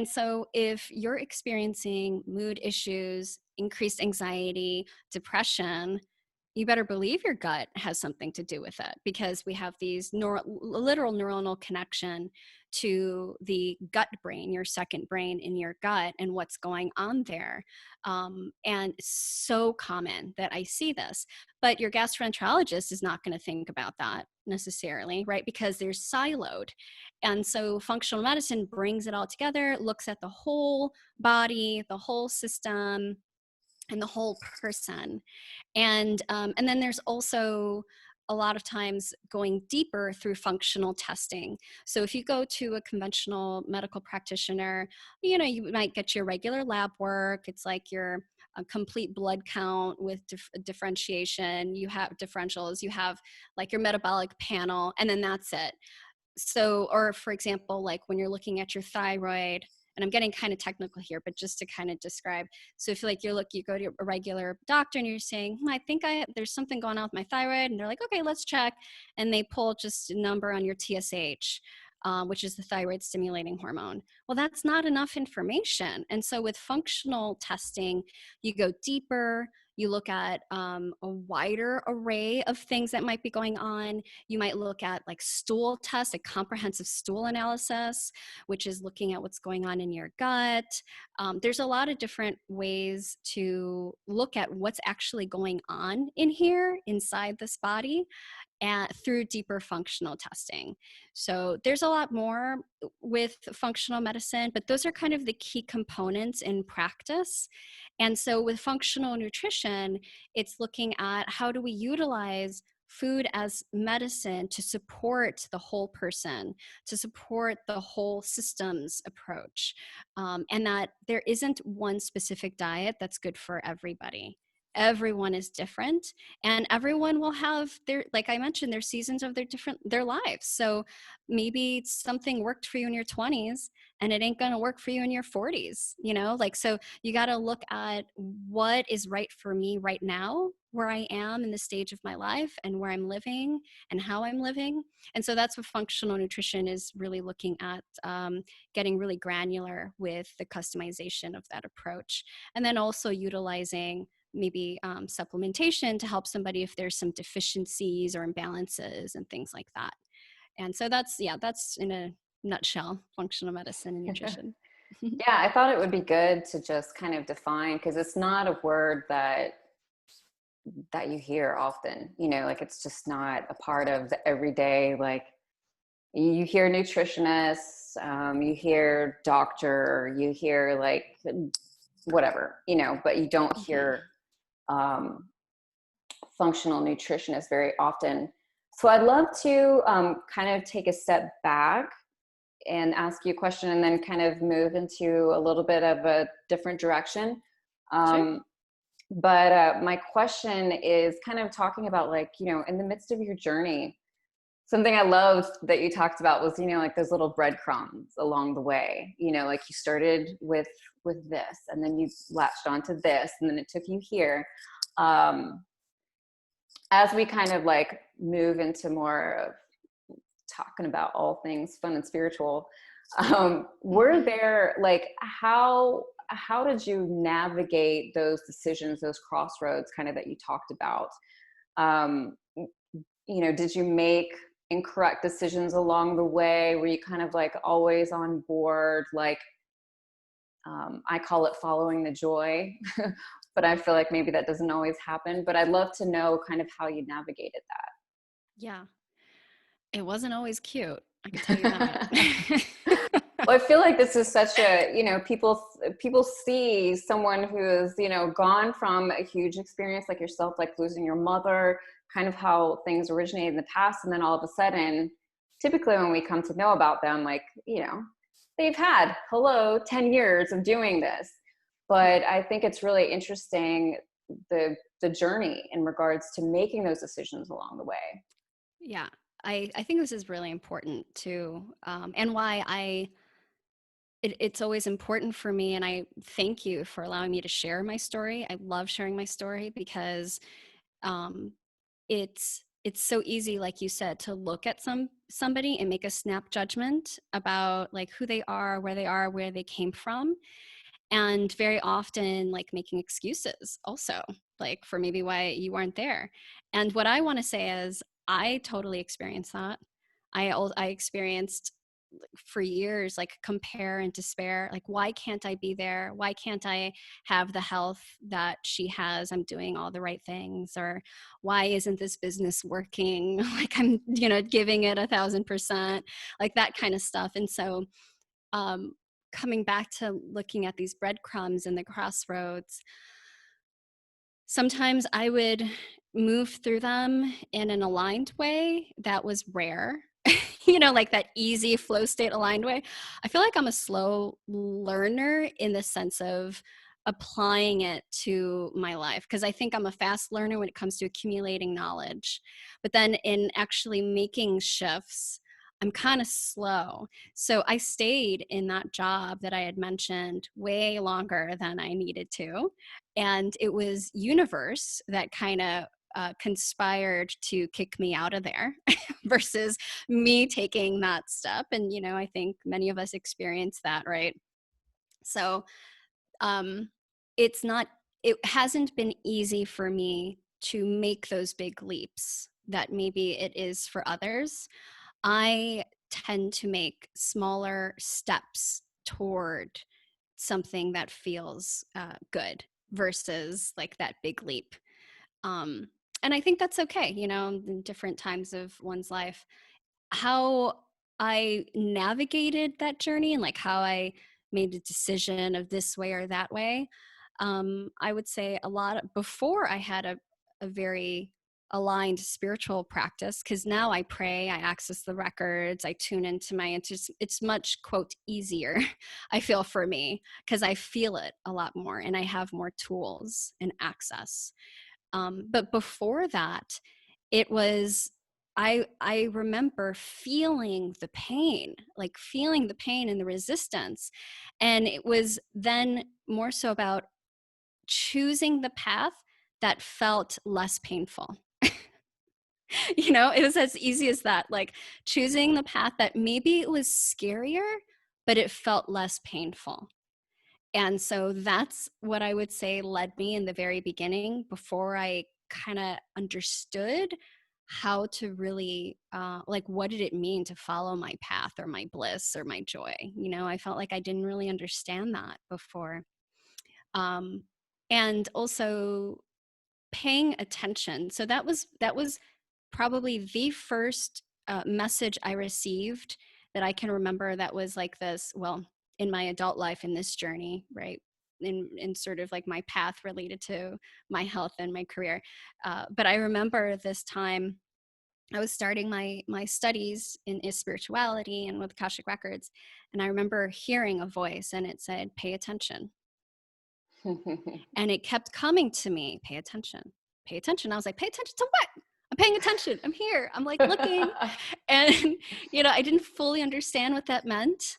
B: so if you're experiencing mood issues, increased anxiety, depression, you better believe your gut has something to do with it, because we have these literal neuronal connection to the gut brain, your second brain in your gut, and what's going on there. And it's so common that I see this, but your gastroenterologist is not going to think about that necessarily, right? Because they're siloed. And so functional medicine brings it all together, looks at the whole body, the whole system, and the whole person. And then there's also a lot of times going deeper through functional testing. So if you go to a conventional medical practitioner, you might get your regular lab work. It's like your complete blood count with differentiation. You have differentials, you have like your metabolic panel, and then that's it. So, or for example, like when you're looking at your thyroid, and I'm getting kind of technical here, but just to kind of describe. So if you go to a regular doctor and you're saying, I think there's something going on with my thyroid. And they're like, okay, let's check. And they pull just a number on your TSH, which is the thyroid stimulating hormone. Well, that's not enough information. And so with functional testing, you go deeper. You look at a wider array of things that might be going on. You might look at like stool tests, a comprehensive stool analysis, which is looking at what's going on in your gut. There's a lot of different ways to look at what's actually going on in here inside this body, and through deeper functional testing. So there's a lot more with functional medicine, but those are kind of the key components in practice. And so with functional nutrition, it's looking at how do we utilize food as medicine to support the whole person, to support the whole systems approach, and that there isn't one specific diet that's good for everybody. Everyone is different, and everyone will have like I mentioned, their seasons of their lives. So maybe something worked for you in your 20s and it ain't going to work for you in your 40s, so you got to look at what is right for me right now, where I am in the stage of my life and where I'm living and how I'm living. And so that's what functional nutrition is really looking at, getting really granular with the customization of that approach. And then also utilizing maybe supplementation to help somebody if there's some deficiencies or imbalances and things like that. And so that's in a nutshell, functional medicine and nutrition.
A: Yeah, I thought it would be good to just kind of define, because it's not a word that you hear often, like it's just not a part of the everyday, like you hear nutritionist, you hear doctor, you hear like whatever, but you don't hear functional nutritionist very often. So I'd love to kind of take a step back and ask you a question and then kind of move into a little bit of a different direction.
B: Sure.
A: But my question is kind of talking about, like, you know, in the midst of your journey, something I loved that you talked about was, you know, like those little breadcrumbs along the way. You know, like you started with this, and then you latched onto this, and then it took you here. As we kind of like move into more of talking about all things fun and spiritual, were there, like, how did you navigate those decisions, those crossroads kind of that you talked about? You know, did you make incorrect decisions along the way? Were you kind of like always on board? Like, I call it following the joy, but I feel like maybe that doesn't always happen. But I'd love to know kind of how you navigated
B: Yeah. It wasn't always cute. I can tell you that.
A: that. Well, I feel like this is such a, you know, people see someone who is, you know, gone from a huge experience like yourself, like losing your mother, kind of how things originated in the past. And then all of a sudden, typically when we come to know about them, like, you know, they've had, 10 years of doing this.
B: Yeah.
A: But I think it's really interesting, the journey in regards to making those decisions along the way.
B: Yeah. I think this is really important too. And why it's always important for me. And I thank you for allowing me to share my story. I love sharing my story because um, it's so easy, like you said, to look at somebody and make a snap judgment about like who they are, where they came from, and very often like making excuses also, like for maybe why you weren't there. And what I want to say is I totally experienced that. I experienced for years like compare and despair, like why can't I be there, why can't I have the health that she has, I'm doing all the right things, or why isn't this business working, like I'm, you know, giving it 1,000%, like that kind of stuff. And so um coming back to looking at these breadcrumbs and the crossroads, sometimes I would move through them in an aligned way that was rare. You know, like that easy flow state aligned way. I feel like I'm a slow learner in the sense of applying it to my life, because I think I'm a fast learner when it comes to accumulating knowledge. But then in actually making shifts, I'm kind of slow. So I stayed in that job that I had mentioned way longer than I needed to. And it was universe that kind of conspired to kick me out of there versus me taking that step. And, you know, I think many of us experience that, right? So um, it's not, it hasn't been easy for me to make those big leaps that maybe it is for others. I tend to make smaller steps toward something that feels good versus like that big leap. Um, and I think that's okay, you know, in different times of one's life. How I navigated that journey and like how I made a decision of this way or that way, I would say a lot before I had a very aligned spiritual practice, because now I pray, I access the records, I tune into my it's much quote easier I feel for me because I feel it a lot more and I have more tools and access. But before that, it was I remember feeling the pain, like feeling the pain and the resistance. And it was then more so about choosing the path that felt less painful. You know, it was as easy as that, like choosing the path that maybe it was scarier, but it felt less painful. And so that's what I would say led me in the very beginning before I kind of understood how to really, like, what did it mean to follow my path or my bliss or my joy? You know, I felt like I didn't really understand that before. Um, and also paying attention. So that was probably the first message I received that I can remember that was like this, well, in my adult life in this journey, right? in sort of like my path related to my health and my career. But I remember this time I was starting my studies in spirituality and with Akashic Records. And I remember hearing a voice and it said, pay attention. And it kept coming to me, pay attention, pay attention. I was like, pay attention to what? I'm paying attention. I'm here. I'm like looking. And, I didn't fully understand what that meant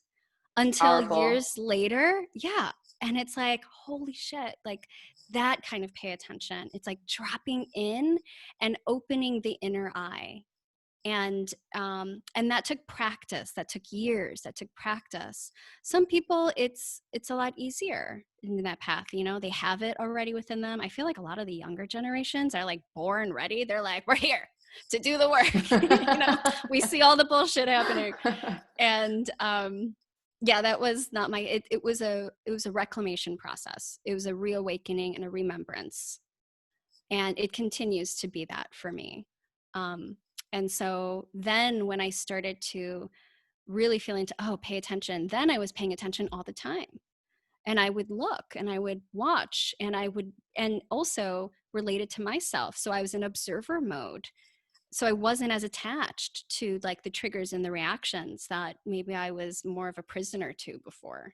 B: until
A: Powerful.
B: years later. Yeah. And it's like, holy shit, like that kind of pay attention. It's like dropping in and opening the inner eye. And that took practice. That took years. That took practice. Some people, it's a lot easier in that path. They have it already within them. I feel like a lot of the younger generations are like born ready. They're like, we're here to do the work. We see all the bullshit happening. And yeah, that was not my. It was a reclamation process. It was a reawakening and a remembrance, and it continues to be that for me. And so then when I started to really feel into, pay attention, then I was paying attention all the time. And I would look and I would watch and also related to myself. So I was in observer mode. So I wasn't as attached to like the triggers and the reactions that maybe I was more of a prisoner to before.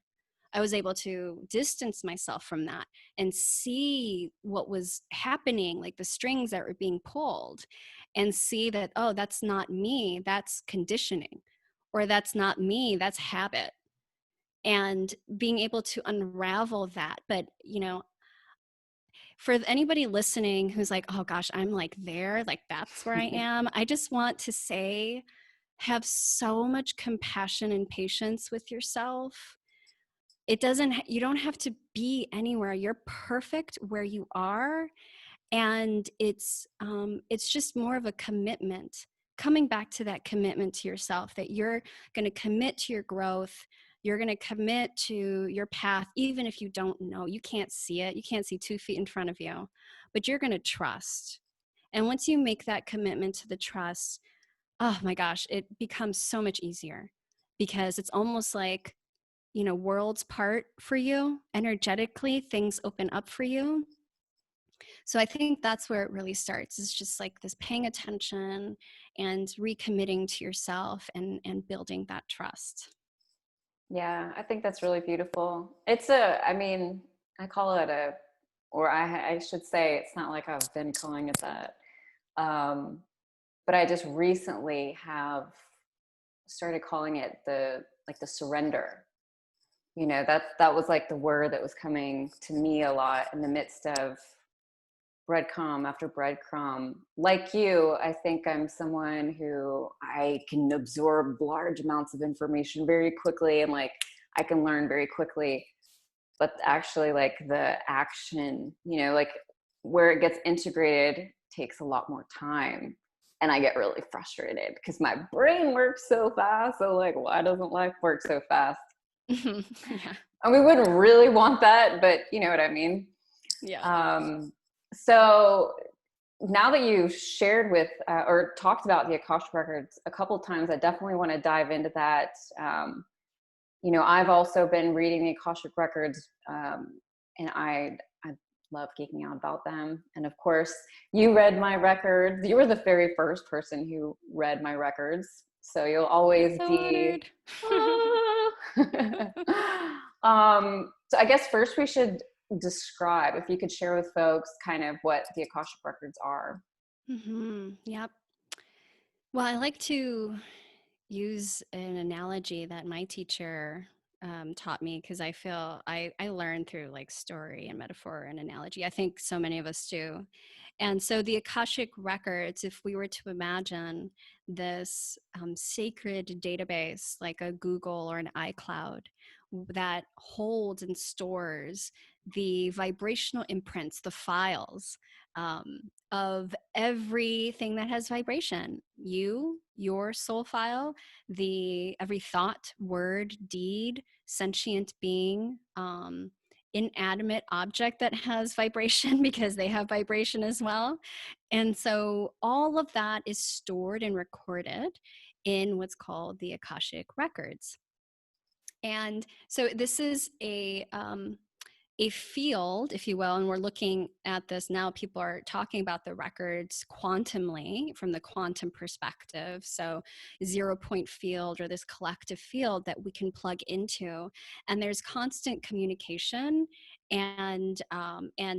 B: I was able to distance myself from that and see what was happening, like the strings that were being pulled, and see that, oh, that's not me, that's conditioning, or that's not me, that's habit. And being able to unravel that. But, for anybody listening who's like, oh gosh, I'm like there, like that's where I am, I just want to say, have so much compassion and patience with yourself. You don't have to be anywhere. You're perfect where you are. And it's just more of a commitment, coming back to that commitment to yourself, that you're going to commit to your growth. You're going to commit to your path, even if you don't know, you can't see it. You can't see 2 feet in front of you, but you're going to trust. And once you make that commitment to the trust, oh my gosh, it becomes so much easier, because it's almost like, worlds part for you energetically, things open up for you. So I think that's where it really starts. It's just like this paying attention and recommitting to yourself and building that trust.
A: Yeah, I think that's really beautiful. I mean, I call it I should say, it's not like I've been calling it that. But I just recently have started calling it the surrender. That was like the word that was coming to me a lot in the midst of breadcrumb after breadcrumb. Like you, I think I'm someone who I can absorb large amounts of information very quickly, and like I can learn very quickly. But actually, like the action, like where it gets integrated takes a lot more time. And I get really frustrated because my brain works so fast. So like, why doesn't life work so fast?
B: Yeah.
A: And we wouldn't really want that, but you know what I mean?
B: Yeah.
A: So now that you've shared with or talked about the Akashic Records a couple times, I definitely want to dive into that. I've also been reading the Akashic Records, and I love geeking out about them. And of course, you read my records. You were the very first person who read my records, so you'll always
B: So
A: be.
B: honored.
A: So I guess first we should describe, if you could share with folks kind of what the Akashic Records are.
B: Yep. Well, I like to use an analogy that my teacher taught me, because I feel I learn through like story and metaphor and analogy. I think so many of us do. And so the Akashic Records, if we were to imagine this sacred database like a Google or an iCloud that holds and stores the vibrational imprints, the files of everything that has vibration, your soul file, every thought, word, deed, sentient being, inanimate object that has vibration, because they have vibration as well. And so all of that is stored and recorded in what's called the Akashic Records. And so this is a field, if you will, and we're looking at this now, people are talking about the records quantumly from the quantum perspective. So 0 point field, or this collective field that we can plug into, and there's constant communication and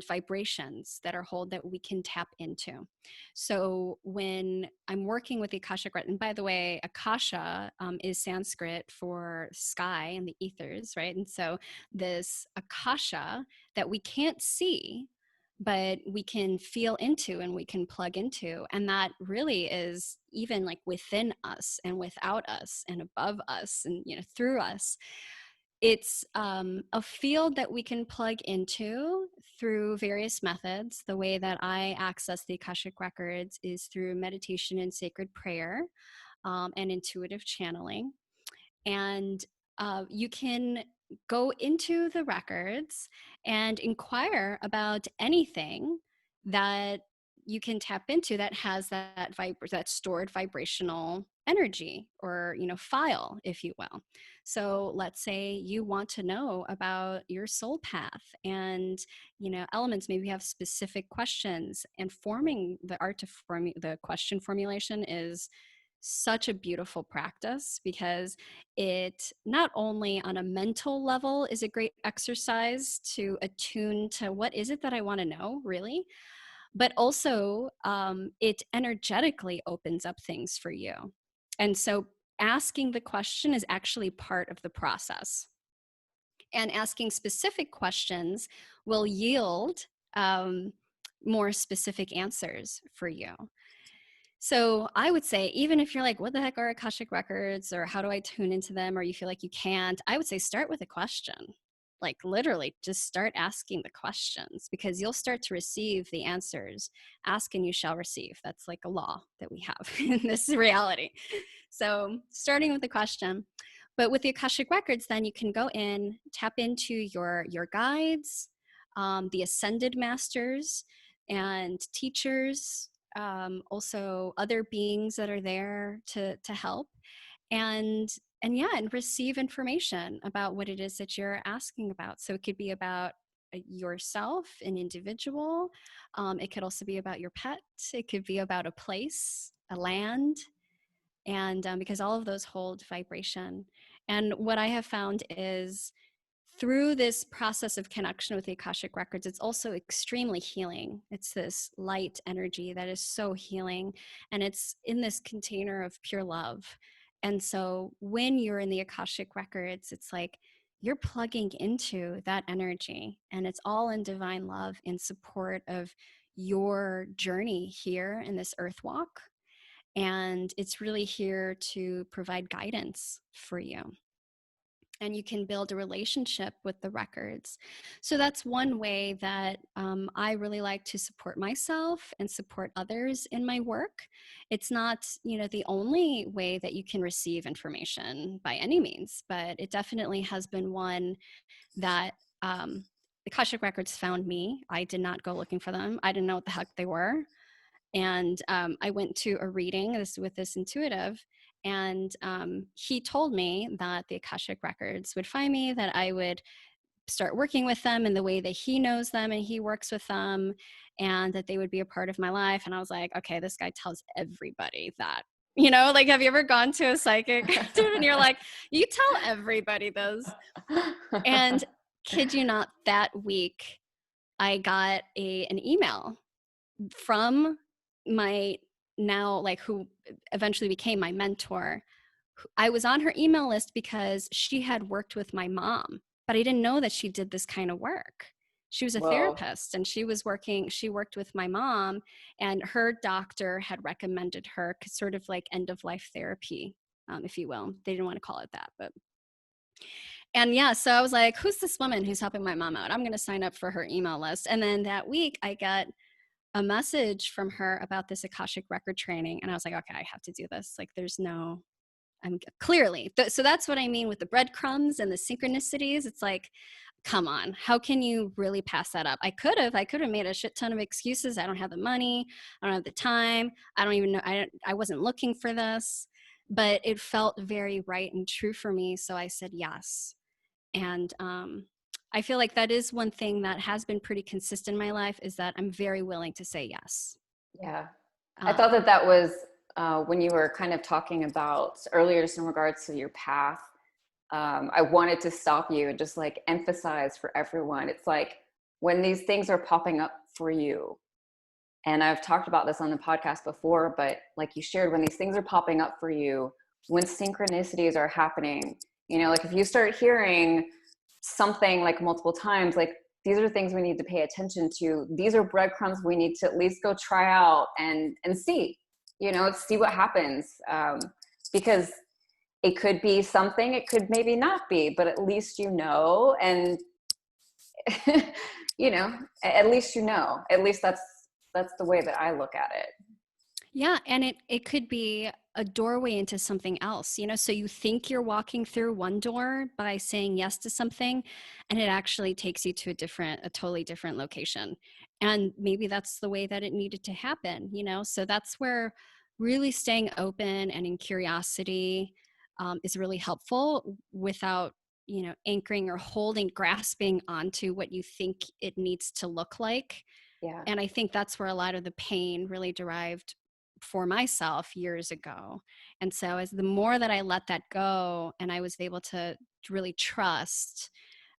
B: vibrations that are hold that we can tap into. So when I'm working with the Akashic Records, and by the way, Akasha is Sanskrit for sky and the ethers, right? And so this Akasha that we can't see, but we can feel into and we can plug into. And that really is even like within us and without us and above us and, you know, through us. It's a field that we can plug into through various methods. The way that I access the Akashic Records is through meditation and sacred prayer, and intuitive channeling. And you can go into the records and inquire about anything that you can tap into that has that stored vibrational energy, or, you know, file, if you will. So let's say you want to know about your soul path and, you know, elements. Maybe you have specific questions, and forming the art to form the question formulation is such a beautiful practice, because it not only on a mental level is a great exercise to attune to what is it that I want to know, really, but also it energetically opens up things for you. And so asking the question is actually part of the process. And asking specific questions will yield more specific answers for you. So I would say, even if you're like, what the heck are Akashic Records, or how do I tune into them, or you feel like you can't, I would say start with a question. Like literally just start asking the questions, because you'll start to receive the answers. Ask and you shall receive. That's like a law that we have in this reality. So starting with the question. But with the Akashic Records, then you can go in, tap into your guides, the ascended masters and teachers, also other beings that are there to help, and yeah, and receive information about what it is that you're asking about. So it could be about yourself, an individual. It could also be about your pet. It could be about a place, a land, and because all of those hold vibration. And what I have found is, through this process of connection with the Akashic Records, it's also extremely healing. It's this light energy that is so healing, and it's in this container of pure love. And so when you're in the Akashic Records, it's like you're plugging into that energy, and it's all in divine love in support of your journey here in this earth walk. And it's really here to provide guidance for you. And you can build a relationship with the records. So that's one way that I really like to support myself and support others in my work. It's not, you know, the only way that you can receive information by any means, but it definitely has been one that the Akashic Records found me. I did not go looking for them. I didn't know what the heck they were. And I went to a reading with this intuitive, and he told me that the Akashic Records would find me, that I would start working with them in the way that he knows them and he works with them, and that they would be a part of my life. And I was like, okay, this guy tells everybody that. You know, like, have you ever gone to a psychic and you're like, you tell everybody this? And kid you not, that week I got an email from my now, like, who eventually became my mentor. I was on her email list because she had worked with my mom, but I didn't know that she did this kind of work. She was a
A: Whoa.
B: therapist, and she worked with my mom, and her doctor had recommended her sort of like end of life therapy, if you will. They didn't want to call it that, but. And yeah, so I was like, who's this woman who's helping my mom out? I'm going to sign up for her email list. And then that week I got a message from her about this Akashic record training. And I was like, okay, I have to do this. Like, I'm clearly. So that's what I mean with the breadcrumbs and the synchronicities. It's like, come on, how can you really pass that up? I could have made a shit ton of excuses. I don't have the money. I don't have the time. I don't even know. I wasn't looking for this, but it felt very right and true for me. So I said yes. And I feel like that is one thing that has been pretty consistent in my life, is that I'm very willing to say yes.
A: Yeah. I thought
B: Um,
A: that that was when you were kind of talking about earlier, just in regards to your path. I wanted to stop you and just like emphasize for everyone. It's like when these things are popping up for you, and I've talked about this on the podcast before, but like you shared, when these things are popping up for you, when synchronicities are happening, you know, like if you start hearing something like multiple times, like these are things we need to pay attention to. These are breadcrumbs we need to at least go try out and see, you know, see what happens. Because it could be something, it could maybe not be, but at least you know, and you know, at least you know. At least that's the way that I look at it.
B: Yeah, and it could be a doorway into something else, you know, so you think you're walking through one door by saying yes to something, and it actually takes you to a totally different location. And maybe that's the way that it needed to happen, you know? So that's where really staying open and in curiosity is really helpful without, you know, anchoring or grasping onto what you think it needs to look like.
A: Yeah.
B: And I think that's where a lot of the pain really derived for myself years ago. And so as the more that I let that go and I was able to really trust,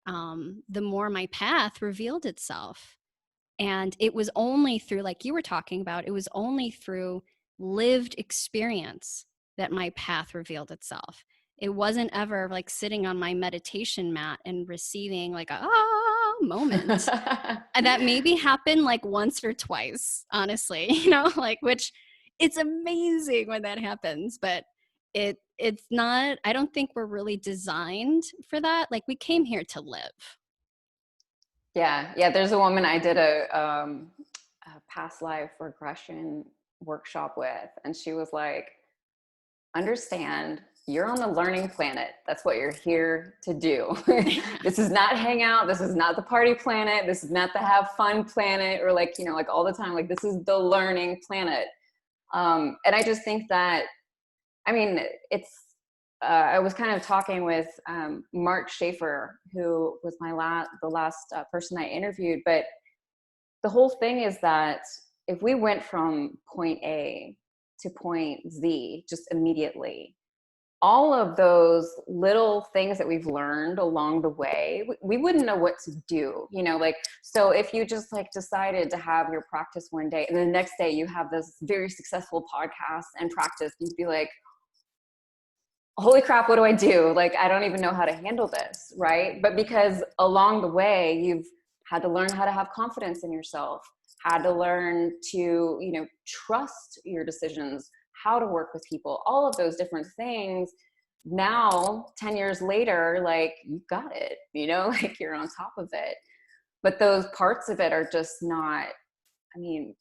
B: the more my path revealed itself. And it was only through, like you were talking about, it was only through lived experience that my path revealed itself. It wasn't ever like sitting on my meditation mat and receiving like a moment. And that maybe happened like once or twice, honestly, you know, like, which it's amazing when that happens, but it's not, I don't think we're really designed for that. Like we came here to live.
A: Yeah, yeah. There's a woman I did a past life regression workshop with, and she was like, "Understand, you're on the learning planet. That's what you're here to do. This is not hang out. This is not the party planet. This is not the have fun planet, or like, you know, like all the time. Like this is the learning planet." And I just think that, I mean, it's, I was kind of talking with Mark Schaefer, who was the last person I interviewed. But the whole thing is that if we went from point A to point Z just immediately, all of those little things that we've learned along the way, we wouldn't know what to do, you know, like, so if you just like decided to have your practice one day and the next day you have this very successful podcast and practice, you'd be like, holy crap, what do I do? Like, I don't even know how to handle this, right? But because along the way, you've had to learn how to have confidence in yourself, had to learn to, you know, trust your decisions, how to work with people, all of those different things. Now, 10 years later, like, you got it, you know, like you're on top of it. But those parts of it are just not, I mean,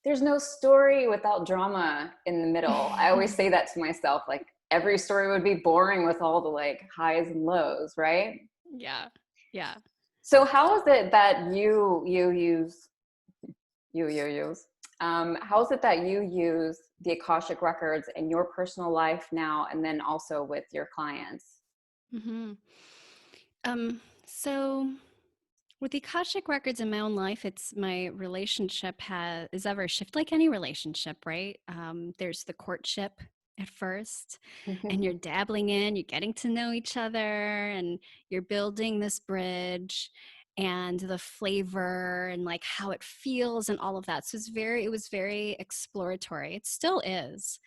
A: there's no story without drama in the middle. I always say that to myself, like every story would be boring with all the like highs and lows, right?
B: Yeah. Yeah.
A: So how is it that you use how is it that you use the Akashic Records in your personal life now, and then also with your clients?
B: Hmm. So with the Akashic Records in my own life, it's my relationship is ever a shift, like any relationship, right? There's the courtship at first, and you're dabbling in, you're getting to know each other, and you're building this bridge and the flavor and like how it feels and all of that. So it was very exploratory. It still is.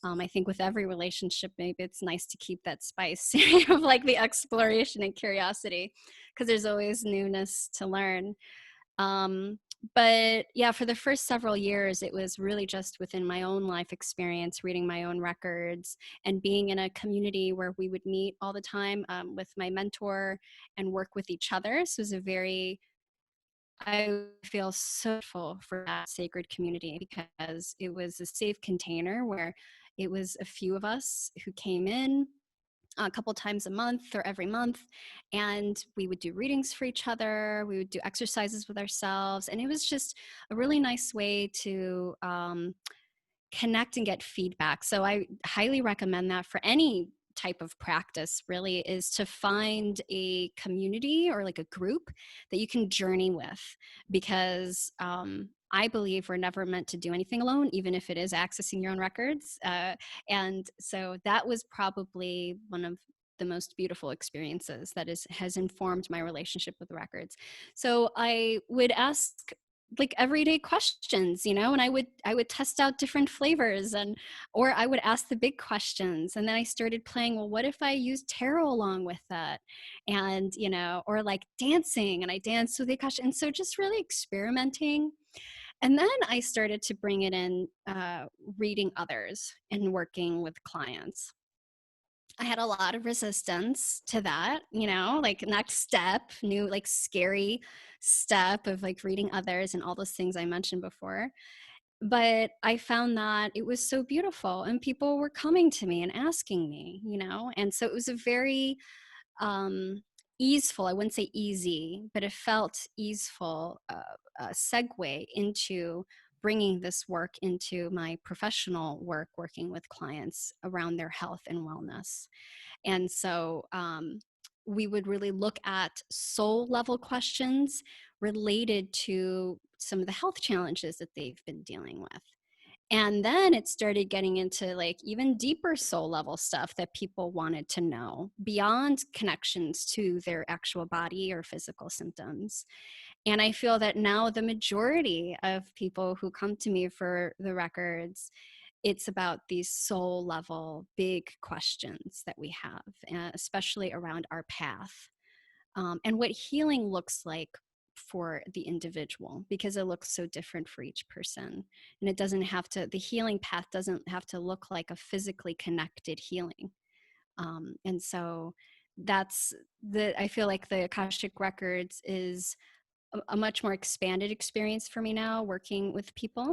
B: I think with every relationship, maybe it's nice to keep that spice of like the exploration and curiosity, because there's always newness to learn. Um, but yeah, for the first several years, it was really just within my own life experience, reading my own records and being in a community where we would meet all the time with my mentor and work with each other. So it was I feel so grateful for that sacred community, because it was a safe container where it was a few of us who came in a couple times a month or every month, and we would do readings for each other, we would do exercises with ourselves, and it was just a really nice way to connect and get feedback. So I highly recommend that for any type of practice really is to find a community or like a group that you can journey with, because I believe we're never meant to do anything alone, even if it is accessing your own records. And so that was probably one of the most beautiful experiences that has informed my relationship with records. So I would ask like everyday questions, and I would test out different flavors, or I would ask the big questions. And then I started playing, well, what if I use tarot along with that? And, or like dancing, and I danced with the Akashic. And so just really experimenting. And then I started to bring it in, reading others and working with clients. I had a lot of resistance to that, like next step, new, like scary step of like reading others and all those things I mentioned before. But I found that it was so beautiful, and people were coming to me and asking me, and so it was a very easeful, I wouldn't say easy, but it felt easeful, segue into bringing this work into my professional work, working with clients around their health and wellness. And so we would really look at soul level questions related to some of the health challenges that they've been dealing with. And then it started getting into like even deeper soul level stuff that people wanted to know beyond connections to their actual body or physical symptoms. And I feel that now the majority of people who come to me for the records, it's about these soul level big questions that we have, especially around our path, and what healing looks like for the individual, because it looks so different for each person. And it doesn't have to, the healing path doesn't have to look like a physically connected healing. And so I feel like the Akashic Records is a much more expanded experience for me now, working with people.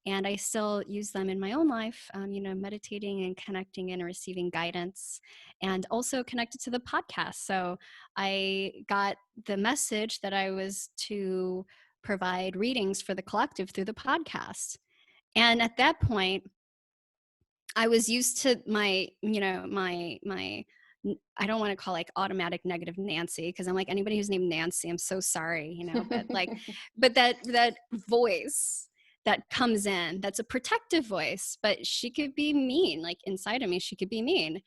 B: And I still use them in my own life, meditating and connecting and receiving guidance, and also connected to the podcast. So I got the message that I was to provide readings for the collective through the podcast. And at that point, I was used to my, I don't want to call like automatic negative Nancy, because I'm like, anybody who's named Nancy, I'm so sorry, but like, but that voice that comes in, that's a protective voice, but she could be mean, like inside of me, she could be mean.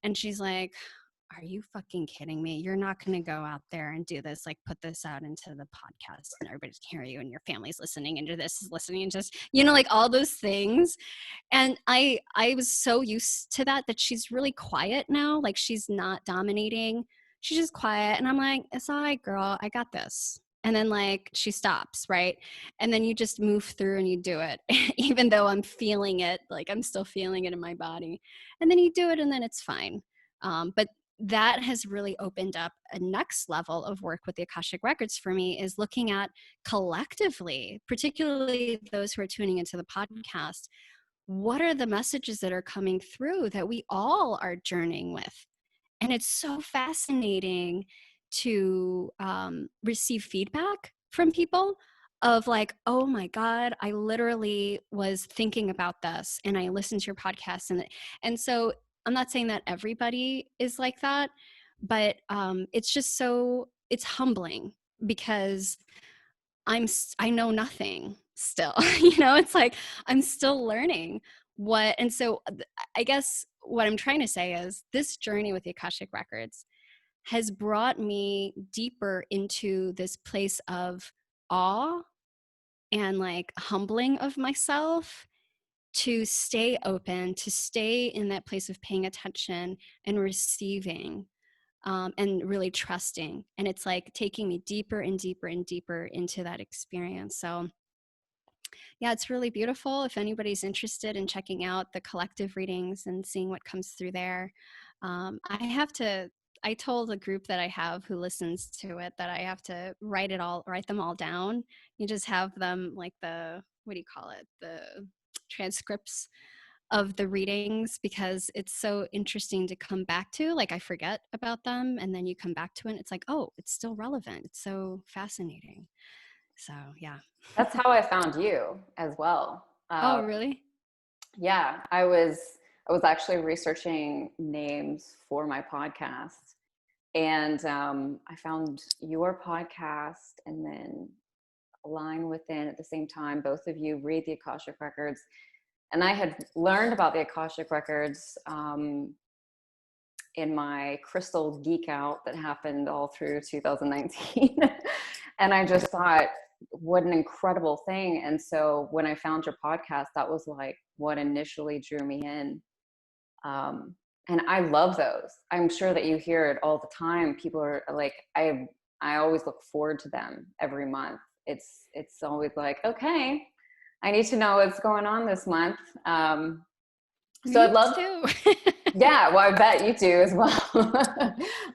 B: And she's like, are you fucking kidding me? You're not going to go out there and do this, like put this out into the podcast and everybody can hear you and your family's listening into this, is listening, and just, like all those things. And I was so used to that she's really quiet now. Like she's not dominating. She's just quiet. And I'm like, it's all right, girl, I got this. And then like she stops, right? And then you just move through and you do it, even though I'm feeling it, like I'm still feeling it in my body. And then you do it and then it's fine. But that has really opened up a next level of work with the Akashic Records for me, is looking at collectively, particularly those who are tuning into the podcast, what are the messages that are coming through that we all are journeying with? And it's so fascinating to receive feedback from people of like, oh my God, I literally was thinking about this and I listened to your podcast. And so I'm not saying that everybody is like that, but it's just it's humbling, because I know nothing still, it's like, I'm still learning and so I guess what I'm trying to say is this journey with the Akashic Records has brought me deeper into this place of awe and like humbling of myself, to stay open, to stay in that place of paying attention and receiving, and really trusting. And it's like taking me deeper and deeper and deeper into that experience. So yeah, it's really beautiful. If anybody's interested in checking out the collective readings and seeing what comes through there, I told a group that I have who listens to it that I have to write them all down. You just have them like what do you call it? The transcripts of the readings, because it's so interesting to come back to. Like I forget about them and then you come back to it and it's like, oh, it's still relevant. It's so fascinating. So yeah.
A: That's how I found you as well.
B: Oh, really?
A: Yeah, I was I was actually researching names for my podcast, and I found your podcast, and then Line Within at the same time. Both of you read the Akashic Records, and I had learned about the Akashic Records in my crystal geek out that happened all through 2019. And I just thought, what an incredible thing. And so when I found your podcast, that was like what initially drew me in. And I love those. I'm sure that you hear it all the time. People are like, I always look forward to them every month. It's always like, okay, I need to know what's going on this month. So I'd love
B: too.
A: Yeah, well, I bet you do as well.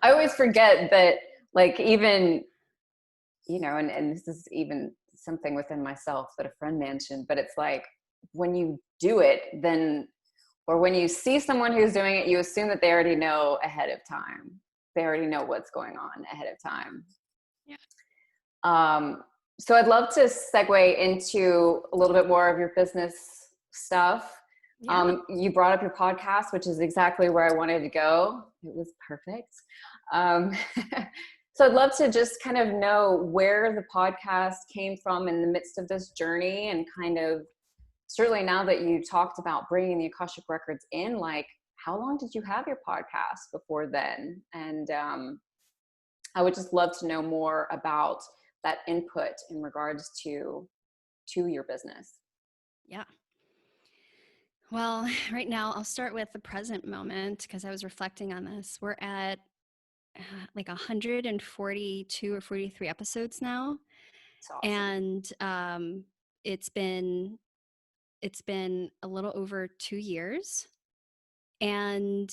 A: I always forget that, like, even, and this is even something within myself that a friend mentioned, but it's like when you do it, then, or when you see someone who's doing it, you assume that they already know ahead of time. They already know what's going on ahead of time.
B: Yeah.
A: So I'd love to segue into a little bit more of your business stuff.
B: Yeah.
A: You brought up your podcast, which is exactly where I wanted to go. It was perfect. So I'd love to just kind of know where the podcast came from in the midst of this journey, and kind of, certainly now that you talked about bringing the Akashic Records in, like, how long did you have your podcast before then? And I would just love to know more about that input in regards to your business.
B: Yeah. Well, right now I'll start with the present moment because I was reflecting on this. We're at like 142 or 43 episodes now.
A: It's awesome.
B: And it's been a little over 2 years. And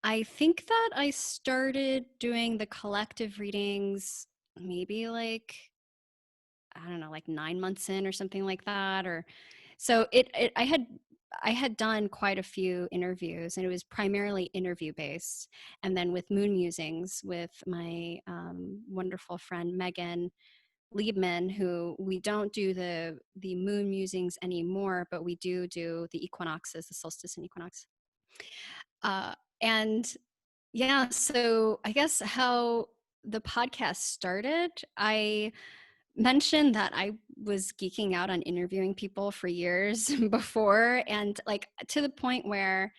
B: I think that I started doing the collective readings maybe like, I don't know, like 9 months in or something like that. Or so I had done quite a few interviews, and it was primarily interview based. And then with moon musings with my wonderful friend Megan Liebman, who we don't do the moon musings anymore, but we do the equinoxes, the solstice and equinox. And yeah, so I guess how the podcast started, I mentioned that I was geeking out on interviewing people for years before, and like to the point where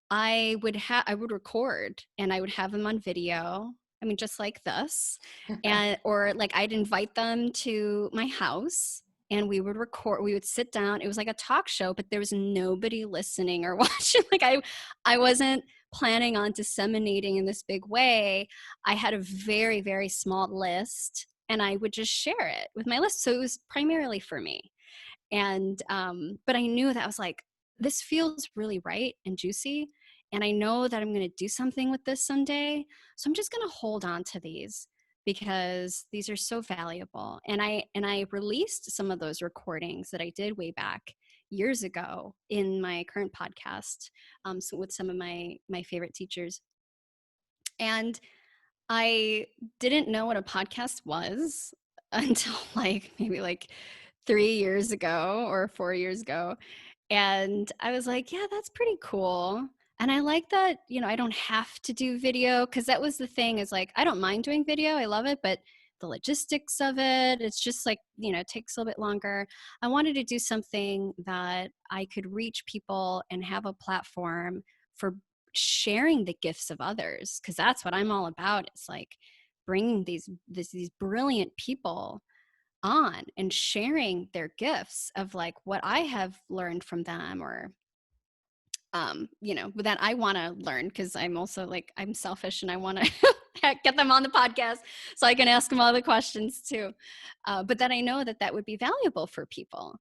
B: I would record and I would have them on video. I mean, just like this, and or like I'd invite them to my house and we would record. We would sit down. It was like a talk show, but there was nobody listening or watching. Like I wasn't planning on disseminating in this big way. I had a very, very small list, and I would just share it with my list. So it was primarily for me. And but I knew that I was like, this feels really right and juicy, and I know that I'm going to do something with this someday, so I'm just going to hold on to these because these are so valuable. And I released some of those recordings that I did way back years ago in my current podcast, so with some of my favorite teachers. And I didn't know what a podcast was until like maybe like 3 years ago or 4 years ago. And I was like, yeah, that's pretty cool. And I like that, I don't have to do video, because that was the thing, is like, I don't mind doing video. I love it. But the logistics of it, it's just like, it takes a little bit longer. I wanted to do something that I could reach people and have a platform for sharing the gifts of others, because that's what I'm all about. It's like bringing these brilliant people on and sharing their gifts of like what I have learned from them, or that I want to learn, because I'm also like, I'm selfish and I want to get them on the podcast so I can ask them all the questions too, but that I know that would be valuable for people.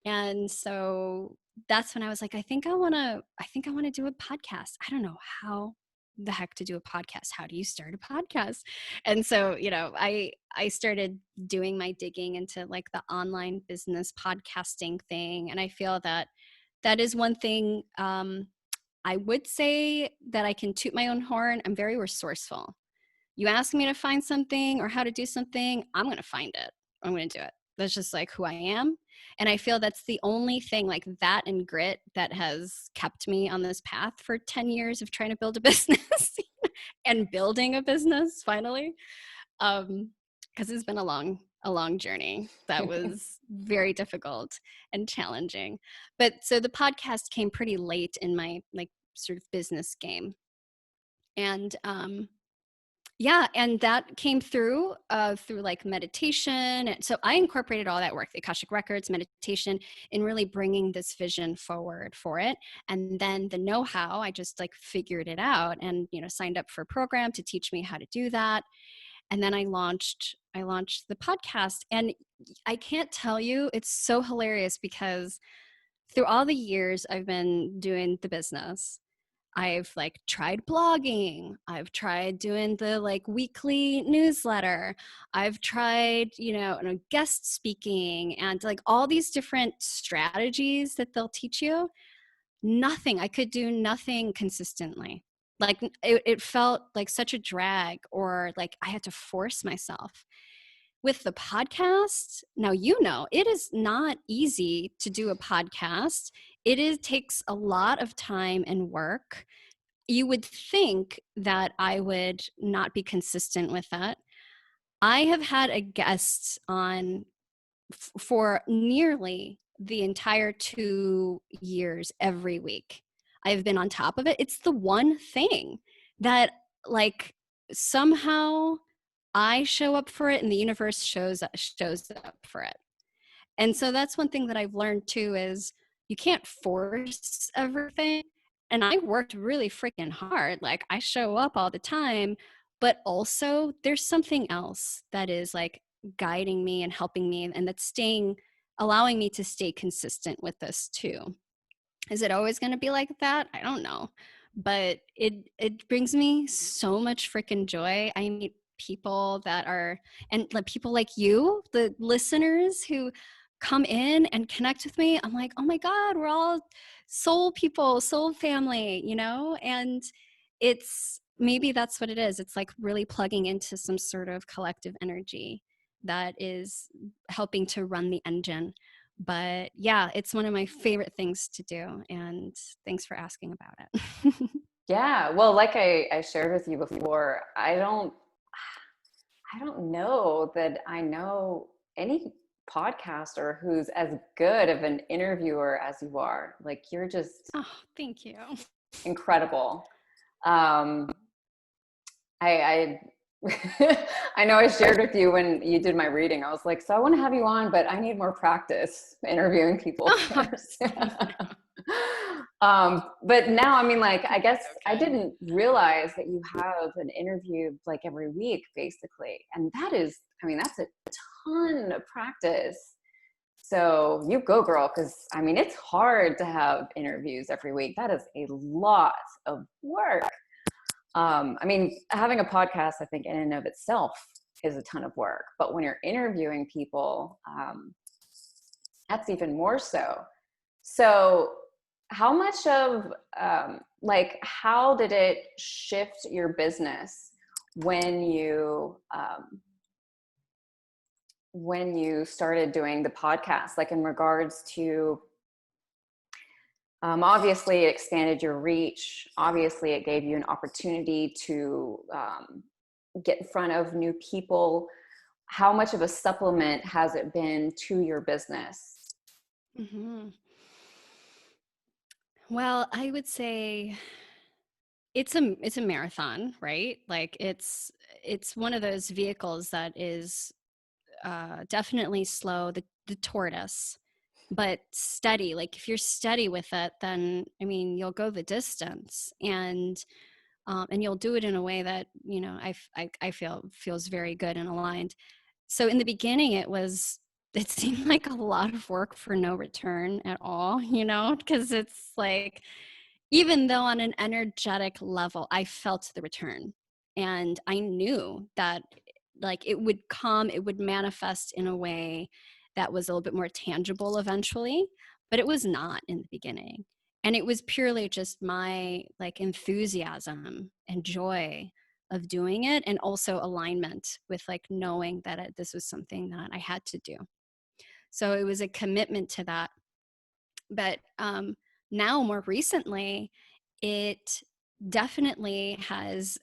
B: And so that's when I was like, I think I want to do a podcast. I don't know how the heck to do a podcast. How do you start a podcast? And so, I started doing my digging into like the online business podcasting thing. And I feel that is one thing, I would say that I can toot my own horn. I'm very resourceful. You ask me to find something or how to do something, I'm going to find it. I'm going to do it. That's just like who I am. And I feel that's the only thing, like that and grit, that has kept me on this path for 10 years of trying to build a business and building a business finally. Because it's been a long journey that was very difficult and challenging. But so the podcast came pretty late in my like sort of business game. And yeah, and that came through like meditation. And so I incorporated all that work, the Akashic Records, meditation, in really bringing this vision forward for it. And then the know-how, I just like figured it out and, you know, signed up for a program to teach me how to do that. And then I launched the podcast. And I can't tell you, it's so hilarious because through all the years I've been doing the business, I've like tried blogging. I've tried doing the like weekly newsletter. I've tried, you know, guest speaking and like all these different strategies that they'll teach you. Nothing. I could do nothing consistently. Like it felt like such a drag, or like I had to force myself. With the podcast, now, you know, it is not easy to do a podcast. Takes a lot of time and work. You would think that I would not be consistent with that. I have had a guest on for nearly the entire 2 years every week. I've been on top of it. It's the one thing that, like, somehow I show up for it and the universe shows up for it. And so that's one thing that I've learned too, is you can't force everything. And I worked really freaking hard. Like I show up all the time, but also there's something else that is like guiding me and helping me, and that's allowing me to stay consistent with this too. Is it always going to be like that? I don't know. But it brings me so much freaking joy. I meet people that are, and like people like you, the listeners who come in and connect with me. I'm like, oh my God, we're all soul people, soul family, you know? And it's, maybe that's what it is. It's like really plugging into some sort of collective energy that is helping to run the engine. But yeah, it's one of my favorite things to do. And thanks for asking about it.
A: Yeah, well, like I shared with you before, I don't know that I know any podcaster who's as good of an interviewer as you are. Like you're just
B: Oh, thank you.
A: incredible. Um, I I know I shared with you when you did my reading. I was like, so I want to have you on, but I need more practice interviewing people first. But now, I mean, like, I guess I didn't realize that you have an interview like every week, basically. And that is, I mean, that's a ton of practice. So you go, girl, because I mean, it's hard to have interviews every week. That is a lot of work. I mean, having a podcast, I think in and of itself is a ton of work, but when you're interviewing people, that's even more so. So how much of, like, how did it shift your business when you started doing the podcast, like in regards to, obviously it expanded your reach. Obviously it gave you an opportunity to get in front of new people. How much of a supplement has it been to your business?
B: Mm-hmm. Well, I would say it's a marathon, right? Like it's one of those vehicles that is definitely slow, the tortoise, but steady. Like if you're steady with it, then I mean you'll go the distance, and you'll do it in a way that, you know, I feel feels very good and aligned. So in the beginning, it seemed like a lot of work for no return at all, you know, because it's like, even though on an energetic level, I felt the return, and I knew that like it would come, it would manifest in a way that was a little bit more tangible eventually, but it was not in the beginning. And it was purely just my like enthusiasm and joy of doing it, and also alignment with like knowing that this was something that I had to do. So it was a commitment to that. But now more recently, it definitely has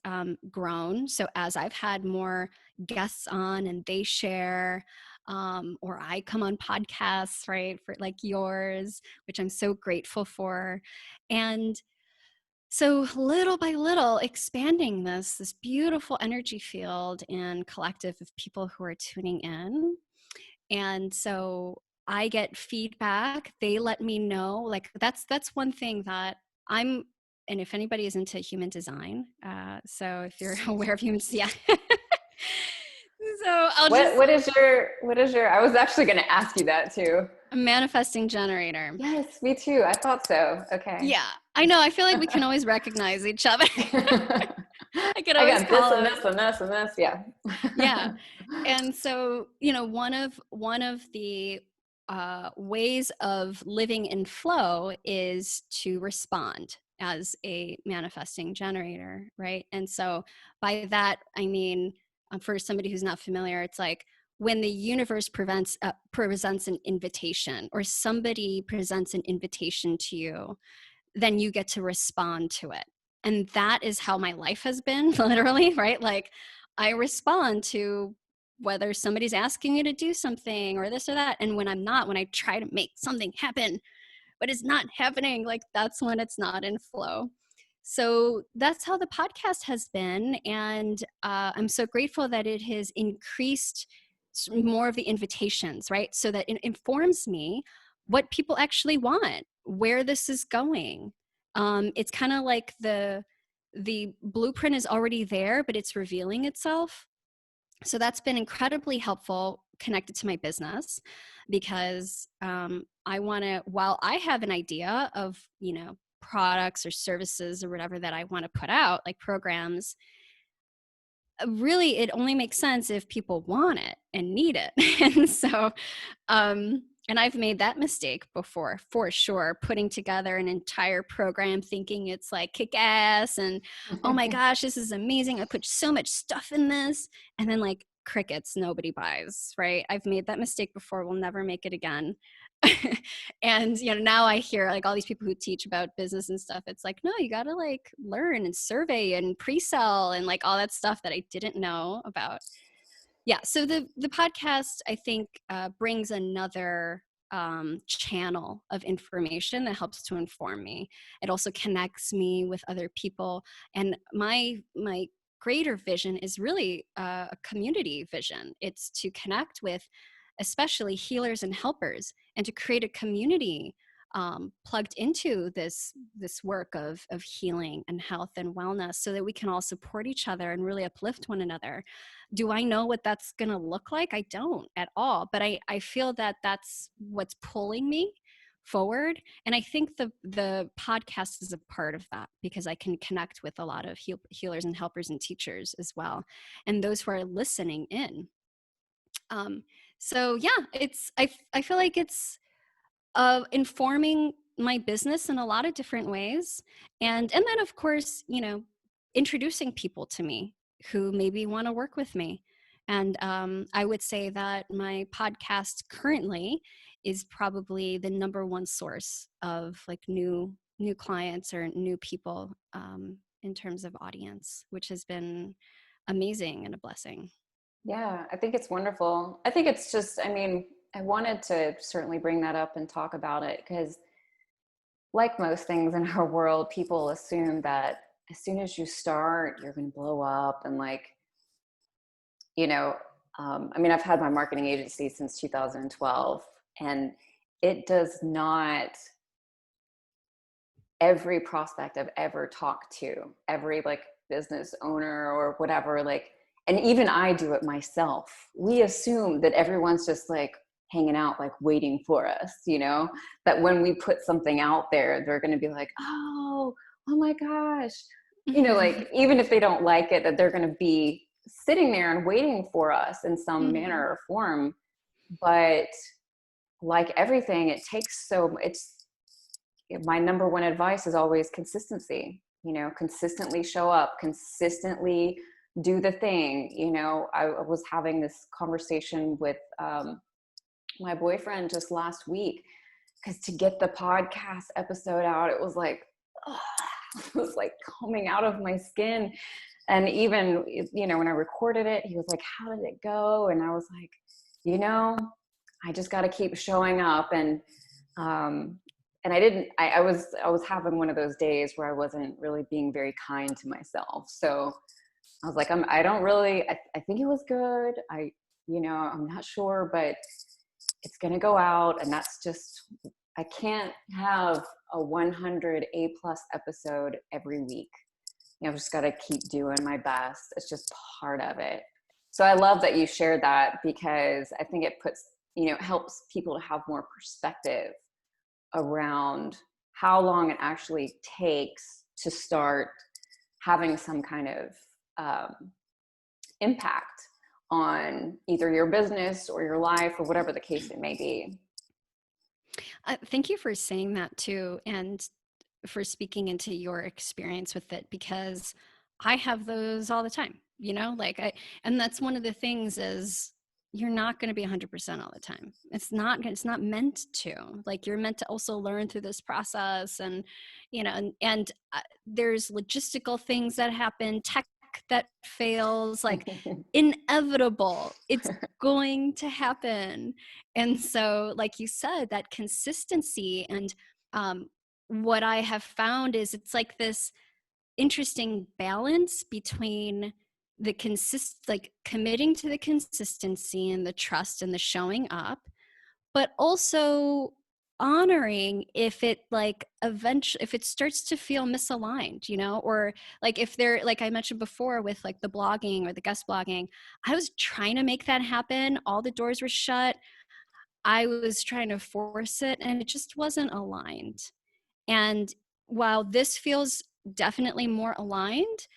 B: grown. So as I've had more guests on and they share, or I come on podcasts, right, for like yours, which I'm so grateful for. And so little by little, expanding this beautiful energy field and collective of people who are tuning in. And so I get feedback. They let me know, like that's one thing that I'm, and if anybody is into human design, so if you're aware of human, yeah. So
A: what is your, I was actually going to ask you that too.
B: a manifesting generator.
A: Yes, me too. I thought so. Okay.
B: Yeah, I know. I feel like we can always recognize each other. I could
A: I
B: always
A: got this
B: call
A: and
B: it.
A: this and this and this. Yeah.
B: Yeah. And so, one of the ways of living in flow is to respond as a manifesting generator, right? And so by that, I mean, for somebody who's not familiar, it's like when the universe presents an invitation, or somebody presents an invitation to you, then you get to respond to it. And that is how my life has been, literally, right? Like I respond to whether somebody's asking me to do something or this or that. And when I try to make something happen, but it's not happening, like that's when it's not in flow. So that's how the podcast has been. And I'm so grateful that it has increased more of the invitations, right? So that it informs me what people actually want, where this is going. It's kind of like the blueprint is already there, but it's revealing itself. So that's been incredibly helpful connected to my business, because I want to, while I have an idea of, products or services or whatever that I want to put out, like programs, really it only makes sense if people want it and need it. And so, and I've made that mistake before, for sure, putting together an entire program thinking it's like kick ass and, oh my gosh, this is amazing. I put so much stuff in this. And then like crickets, nobody buys, right? I've made that mistake before. We'll never make it again. And, now I hear like all these people who teach about business and stuff. It's like, no, you got to like learn and survey and pre-sell and like all that stuff that I didn't know about. Yeah. So the podcast, I think, brings another channel of information that helps to inform me. It also connects me with other people. And my greater vision is really a community vision. It's to connect with especially healers and helpers, and to create a community plugged into this work of healing and health and wellness, so that we can all support each other and really uplift one another. Do I know what that's going to look like? I don't at all, but I feel that that's what's pulling me forward. And I think the podcast is a part of that, because I can connect with a lot of healers and helpers and teachers as well, and those who are listening in. So yeah, I feel like it's informing my business in a lot of different ways. And then of course, introducing people to me who maybe want to work with me. And I would say that my podcast currently is probably the number one source of like new clients or new people in terms of audience, which has been amazing and a blessing.
A: Yeah, I think it's wonderful. I think it's just, I mean, I wanted to certainly bring that up and talk about it because, like most things in our world, people assume that as soon as you start, you're going to blow up. And like, I mean, I've had my marketing agency since 2012, and it does not, every prospect I've ever talked to, every like business owner or whatever, like, and even I do it myself, we assume that everyone's just like hanging out, like waiting for us, that when we put something out there, they're going to be like, oh my gosh, like even if they don't like it, that they're going to be sitting there and waiting for us in some manner or form. But like everything, it takes my number one advice is always consistency, consistently show up, consistently do the thing. I was having this conversation with my boyfriend just last week, because to get the podcast episode out, it was like, oh, it was like coming out of my skin. And even, you know, when I recorded it, he was like, how did it go? And I was like, you know, I just got to keep showing up. And I was having one of those days where I wasn't really being very kind to myself. So I was like, I think it was good. I'm not sure, but it's going to go out. And that's just, I can't have a 100 A+ episode every week. You know, I've just got to keep doing my best. It's just part of it. So I love that you shared that, because I think it puts, you know, it helps people to have more perspective around how long it actually takes to start having some kind of impact on either your business or your life or whatever the case it may be.
B: Thank you for saying that too, and for speaking into your experience with it, because I have those all the time, you know, and that's one of the things is you're not going to be 100% all the time. It's not meant to. Like, you're meant to also learn through this process, and, you know, and there's logistical things that happen, tech that fails, like inevitable. It's going to happen. And so, like you said, that consistency, and what I have found is it's like this interesting balance between like committing to the consistency and the trust and the showing up, but also honoring if it like eventually, if it starts to feel misaligned, you know, or like if they're, like I mentioned before with like the blogging or the guest blogging, I was trying to make that happen. All the doors were shut. I was trying to force it and it just wasn't aligned. And while this feels definitely more aligned,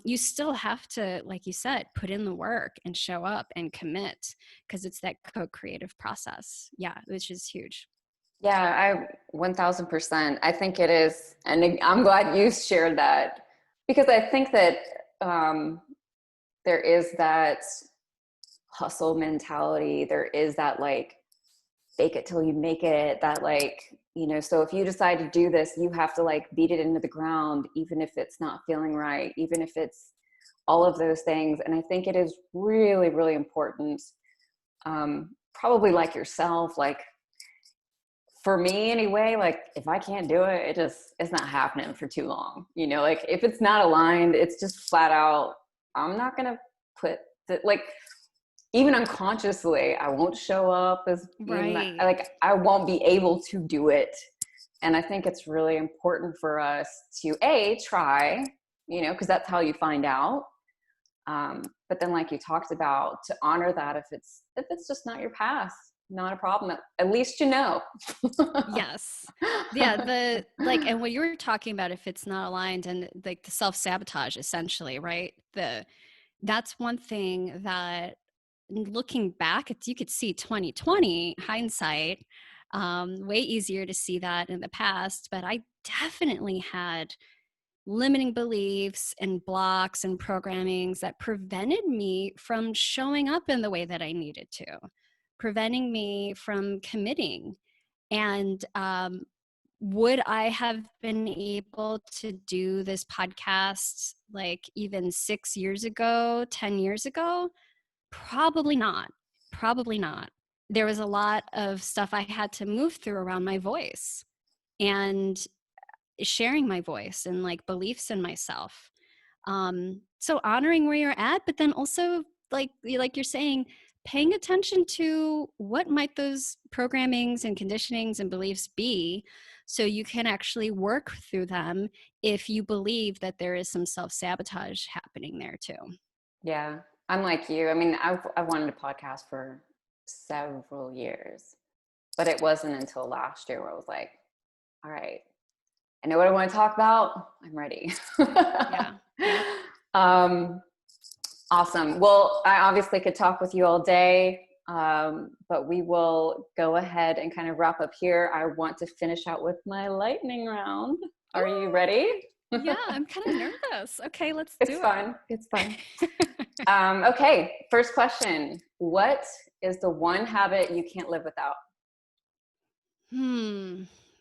B: you still have to, like you said, put in the work and show up and commit, because it's that co-creative process. Yeah, which is huge.
A: Yeah, I 1000%. I think it is. And I'm glad you shared that, because I think that there is that hustle mentality. There is that like fake it till you make it, that like, you know, so if you decide to do this, you have to like beat it into the ground, even if it's not feeling right, even if it's all of those things. And I think it is really, really important. Probably like yourself, like for me anyway, like if I can't do it, it's not happening for too long. You know, like if it's not aligned, it's just flat out, I'm not going to put the, like, even unconsciously, I won't show up as
B: Right.
A: like I won't be able to do it. And I think it's really important for us to try, you know, because that's how you find out. But then, like you talked about, to honor that if it's just not your path, not a problem. At least you know.
B: Yes. Yeah. And what you were talking about, if it's not aligned, and like the self-sabotage, essentially, right? That's one thing that, looking back, you could see 2020 hindsight, way easier to see that in the past, but I definitely had limiting beliefs and blocks and programmings that prevented me from showing up in the way that I needed to, preventing me from committing. And would I have been able to do this podcast like even 6 years ago, 10 years ago? Probably not. Probably not. There was a lot of stuff I had to move through around my voice and sharing my voice and like beliefs in myself. So honoring where you're at, but then also like you're saying, paying attention to what might those programmings and conditionings and beliefs be, so you can actually work through them if you believe that there is some self-sabotage happening there too.
A: Yeah, I'm like you. I mean, I've wanted a podcast for several years, but it wasn't until last year where I was like, all right, I know what I want to talk about. I'm ready.
B: Yeah. Yeah.
A: Awesome. Well, I obviously could talk with you all day, but we will go ahead and kind of wrap up here. I want to finish out with my lightning round. Are you ready?
B: Yeah, I'm kind of nervous. Okay, let's do
A: It's fun.
B: it.
A: It's fun. Okay, first question. What is the one habit you can't live without?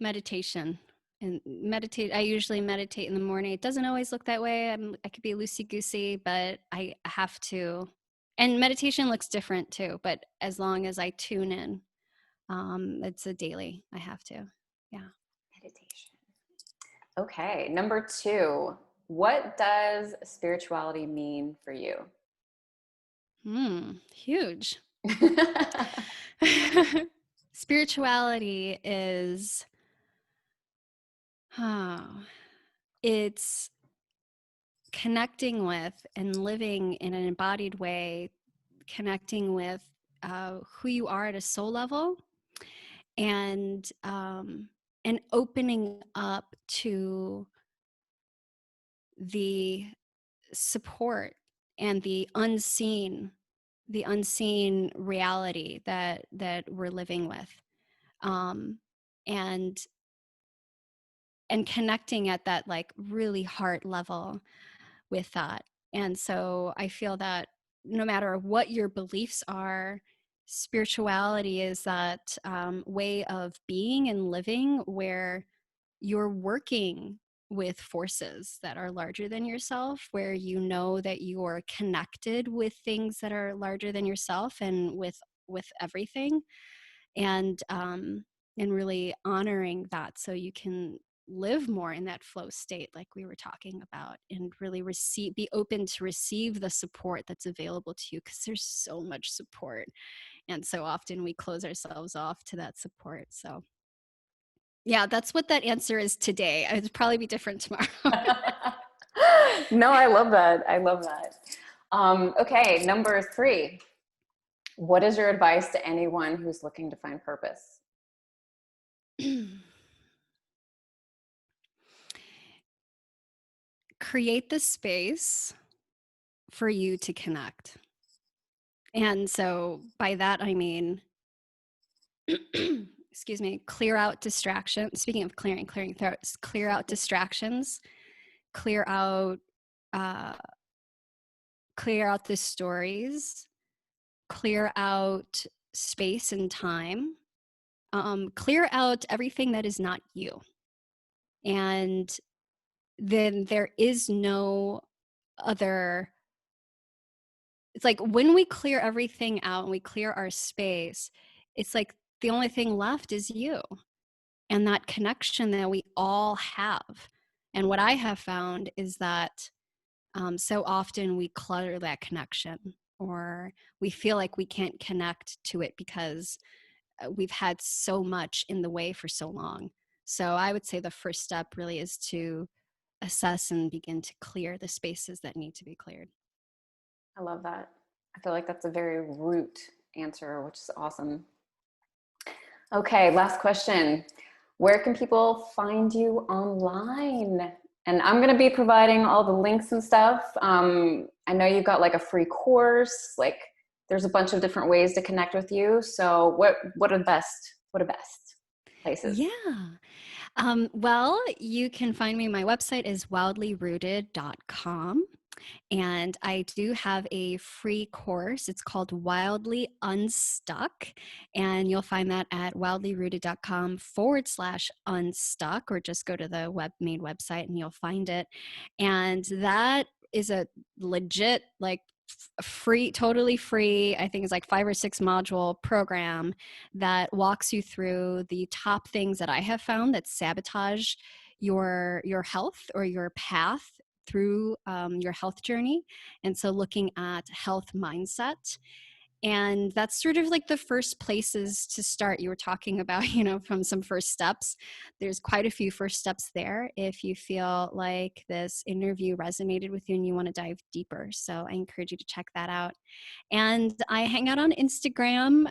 B: Meditation. And meditate. I usually meditate in the morning. It doesn't always look that way. I could be loosey goosey, but I have to. And meditation looks different too. But as long as I tune in, it's a daily. I have to. Yeah.
A: Meditation. Okay. Number 2, what does spirituality mean for you?
B: Huge. Spirituality is, it's connecting with and living in an embodied way, connecting with who you are at a soul level, and opening up to the support and the unseen reality that we're living with, and connecting at that like really heart level with that. And so I feel that no matter what your beliefs are, spirituality is that way of being and living where you're working with forces that are larger than yourself, where you know that you're connected with things that are larger than yourself and with everything, and really honoring that so you can live more in that flow state like we were talking about, and really be open to receive the support that's available to you, because there's so much support and so often we close ourselves off to that support. So yeah, that's what that answer is today. It'd probably be different tomorrow.
A: No, I love that. I love that. Okay, number 3. What is your advice to anyone who's looking to find purpose?
B: Create the space for you to connect. And so by that, I mean, excuse me, clear out distractions. Speaking of clearing throats, clear out distractions, clear out the stories, clear out space and time, clear out everything that is not you. And then there is no other. It's like when we clear everything out and we clear our space, it's like the only thing left is you and that connection that we all have. And what I have found is that so often we clutter that connection, or we feel like we can't connect to it because we've had so much in the way for so long. So I would say the first step really is to assess and begin to clear the spaces that need to be cleared.
A: I love that. I feel like that's a very root answer, which is awesome. Okay, last question. Where can people find you online? And I'm going to be providing all the links and stuff. I know you've got like a free course, like there's a bunch of different ways to connect with you. So what are best places?
B: Yeah. Well, you can find me. My website is wildlyrooted.com. And I do have a free course. It's called Wildly Unstuck. And you'll find that at wildlyrooted.com/unstuck, or just go to the main website and you'll find it. And that is a legit, like, free, totally free, I think it's like 5 or 6 module program that walks you through the top things that I have found that sabotage your health or your path through your health journey. And so looking at health mindset. And that's sort of like the first places to start. You were talking about, from some first steps. There's quite a few first steps there if you feel like this interview resonated with you and you want to dive deeper. So I encourage you to check that out. And I hang out on Instagram.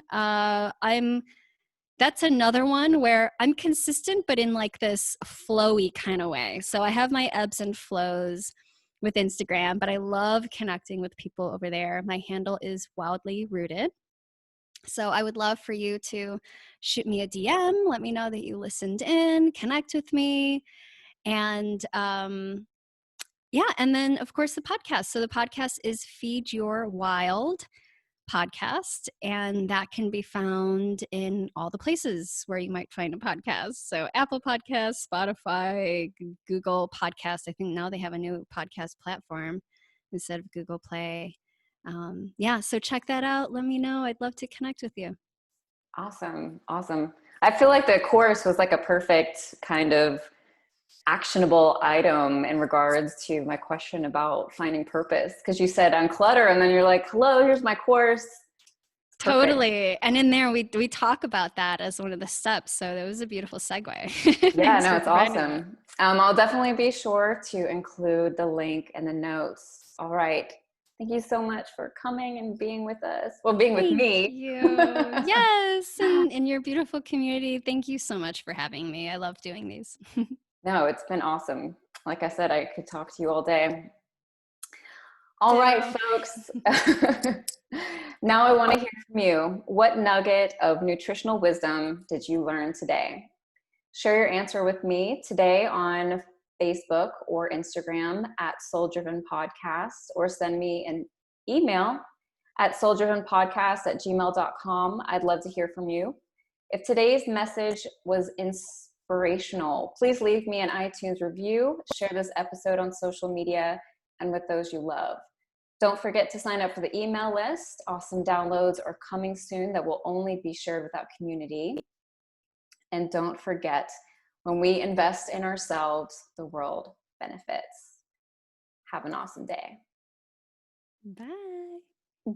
B: That's another one where I'm consistent, but in like this flowy kind of way. So I have my ebbs and flows with Instagram, but I love connecting with people over there. My handle is Wildly Rooted. So I would love for you to shoot me a DM, let me know that you listened in, connect with me. And yeah, and then of course the podcast. So the podcast is Feed Your Wild podcast, and that can be found in all the places where you might find a podcast. So Apple Podcasts, Spotify, Google Podcasts. I think now they have a new podcast platform instead of Google Play. Yeah, so check that out. Let me know. I'd love to connect with you.
A: Awesome. Awesome. I feel like the course was like a perfect kind of actionable item in regards to my question about finding purpose. Because you said unclutter, and then you're like, hello, here's my course. Perfect.
B: Totally. And in there, we talk about that as one of the steps. So that was a beautiful segue.
A: Yeah,
B: Thanks
A: no,
B: for
A: it's
B: providing that.
A: awesome. I'll definitely be sure to include the link in the notes. All right. Thank you so much for coming and being with us. Well, being with
B: Thank
A: me.
B: you. Yes. And in your beautiful community, thank you so much for having me. I love doing these.
A: No, it's been awesome. Like I said, I could talk to you all day. All right, folks. Now I want to hear from you. What nugget of nutritional wisdom did you learn today? Share your answer with me today on Facebook or Instagram at Soul Driven Podcast, or send me an email at souldrivenpodcast@gmail.com. I'd love to hear from you. If today's message was inspirational, please leave me an iTunes review, share this episode on social media and with those you love. Don't forget to sign up for the email list. Awesome downloads are coming soon that will only be shared with our community. And don't forget, when we invest in ourselves, the world benefits. Have an awesome day.
B: Bye.
A: Bye.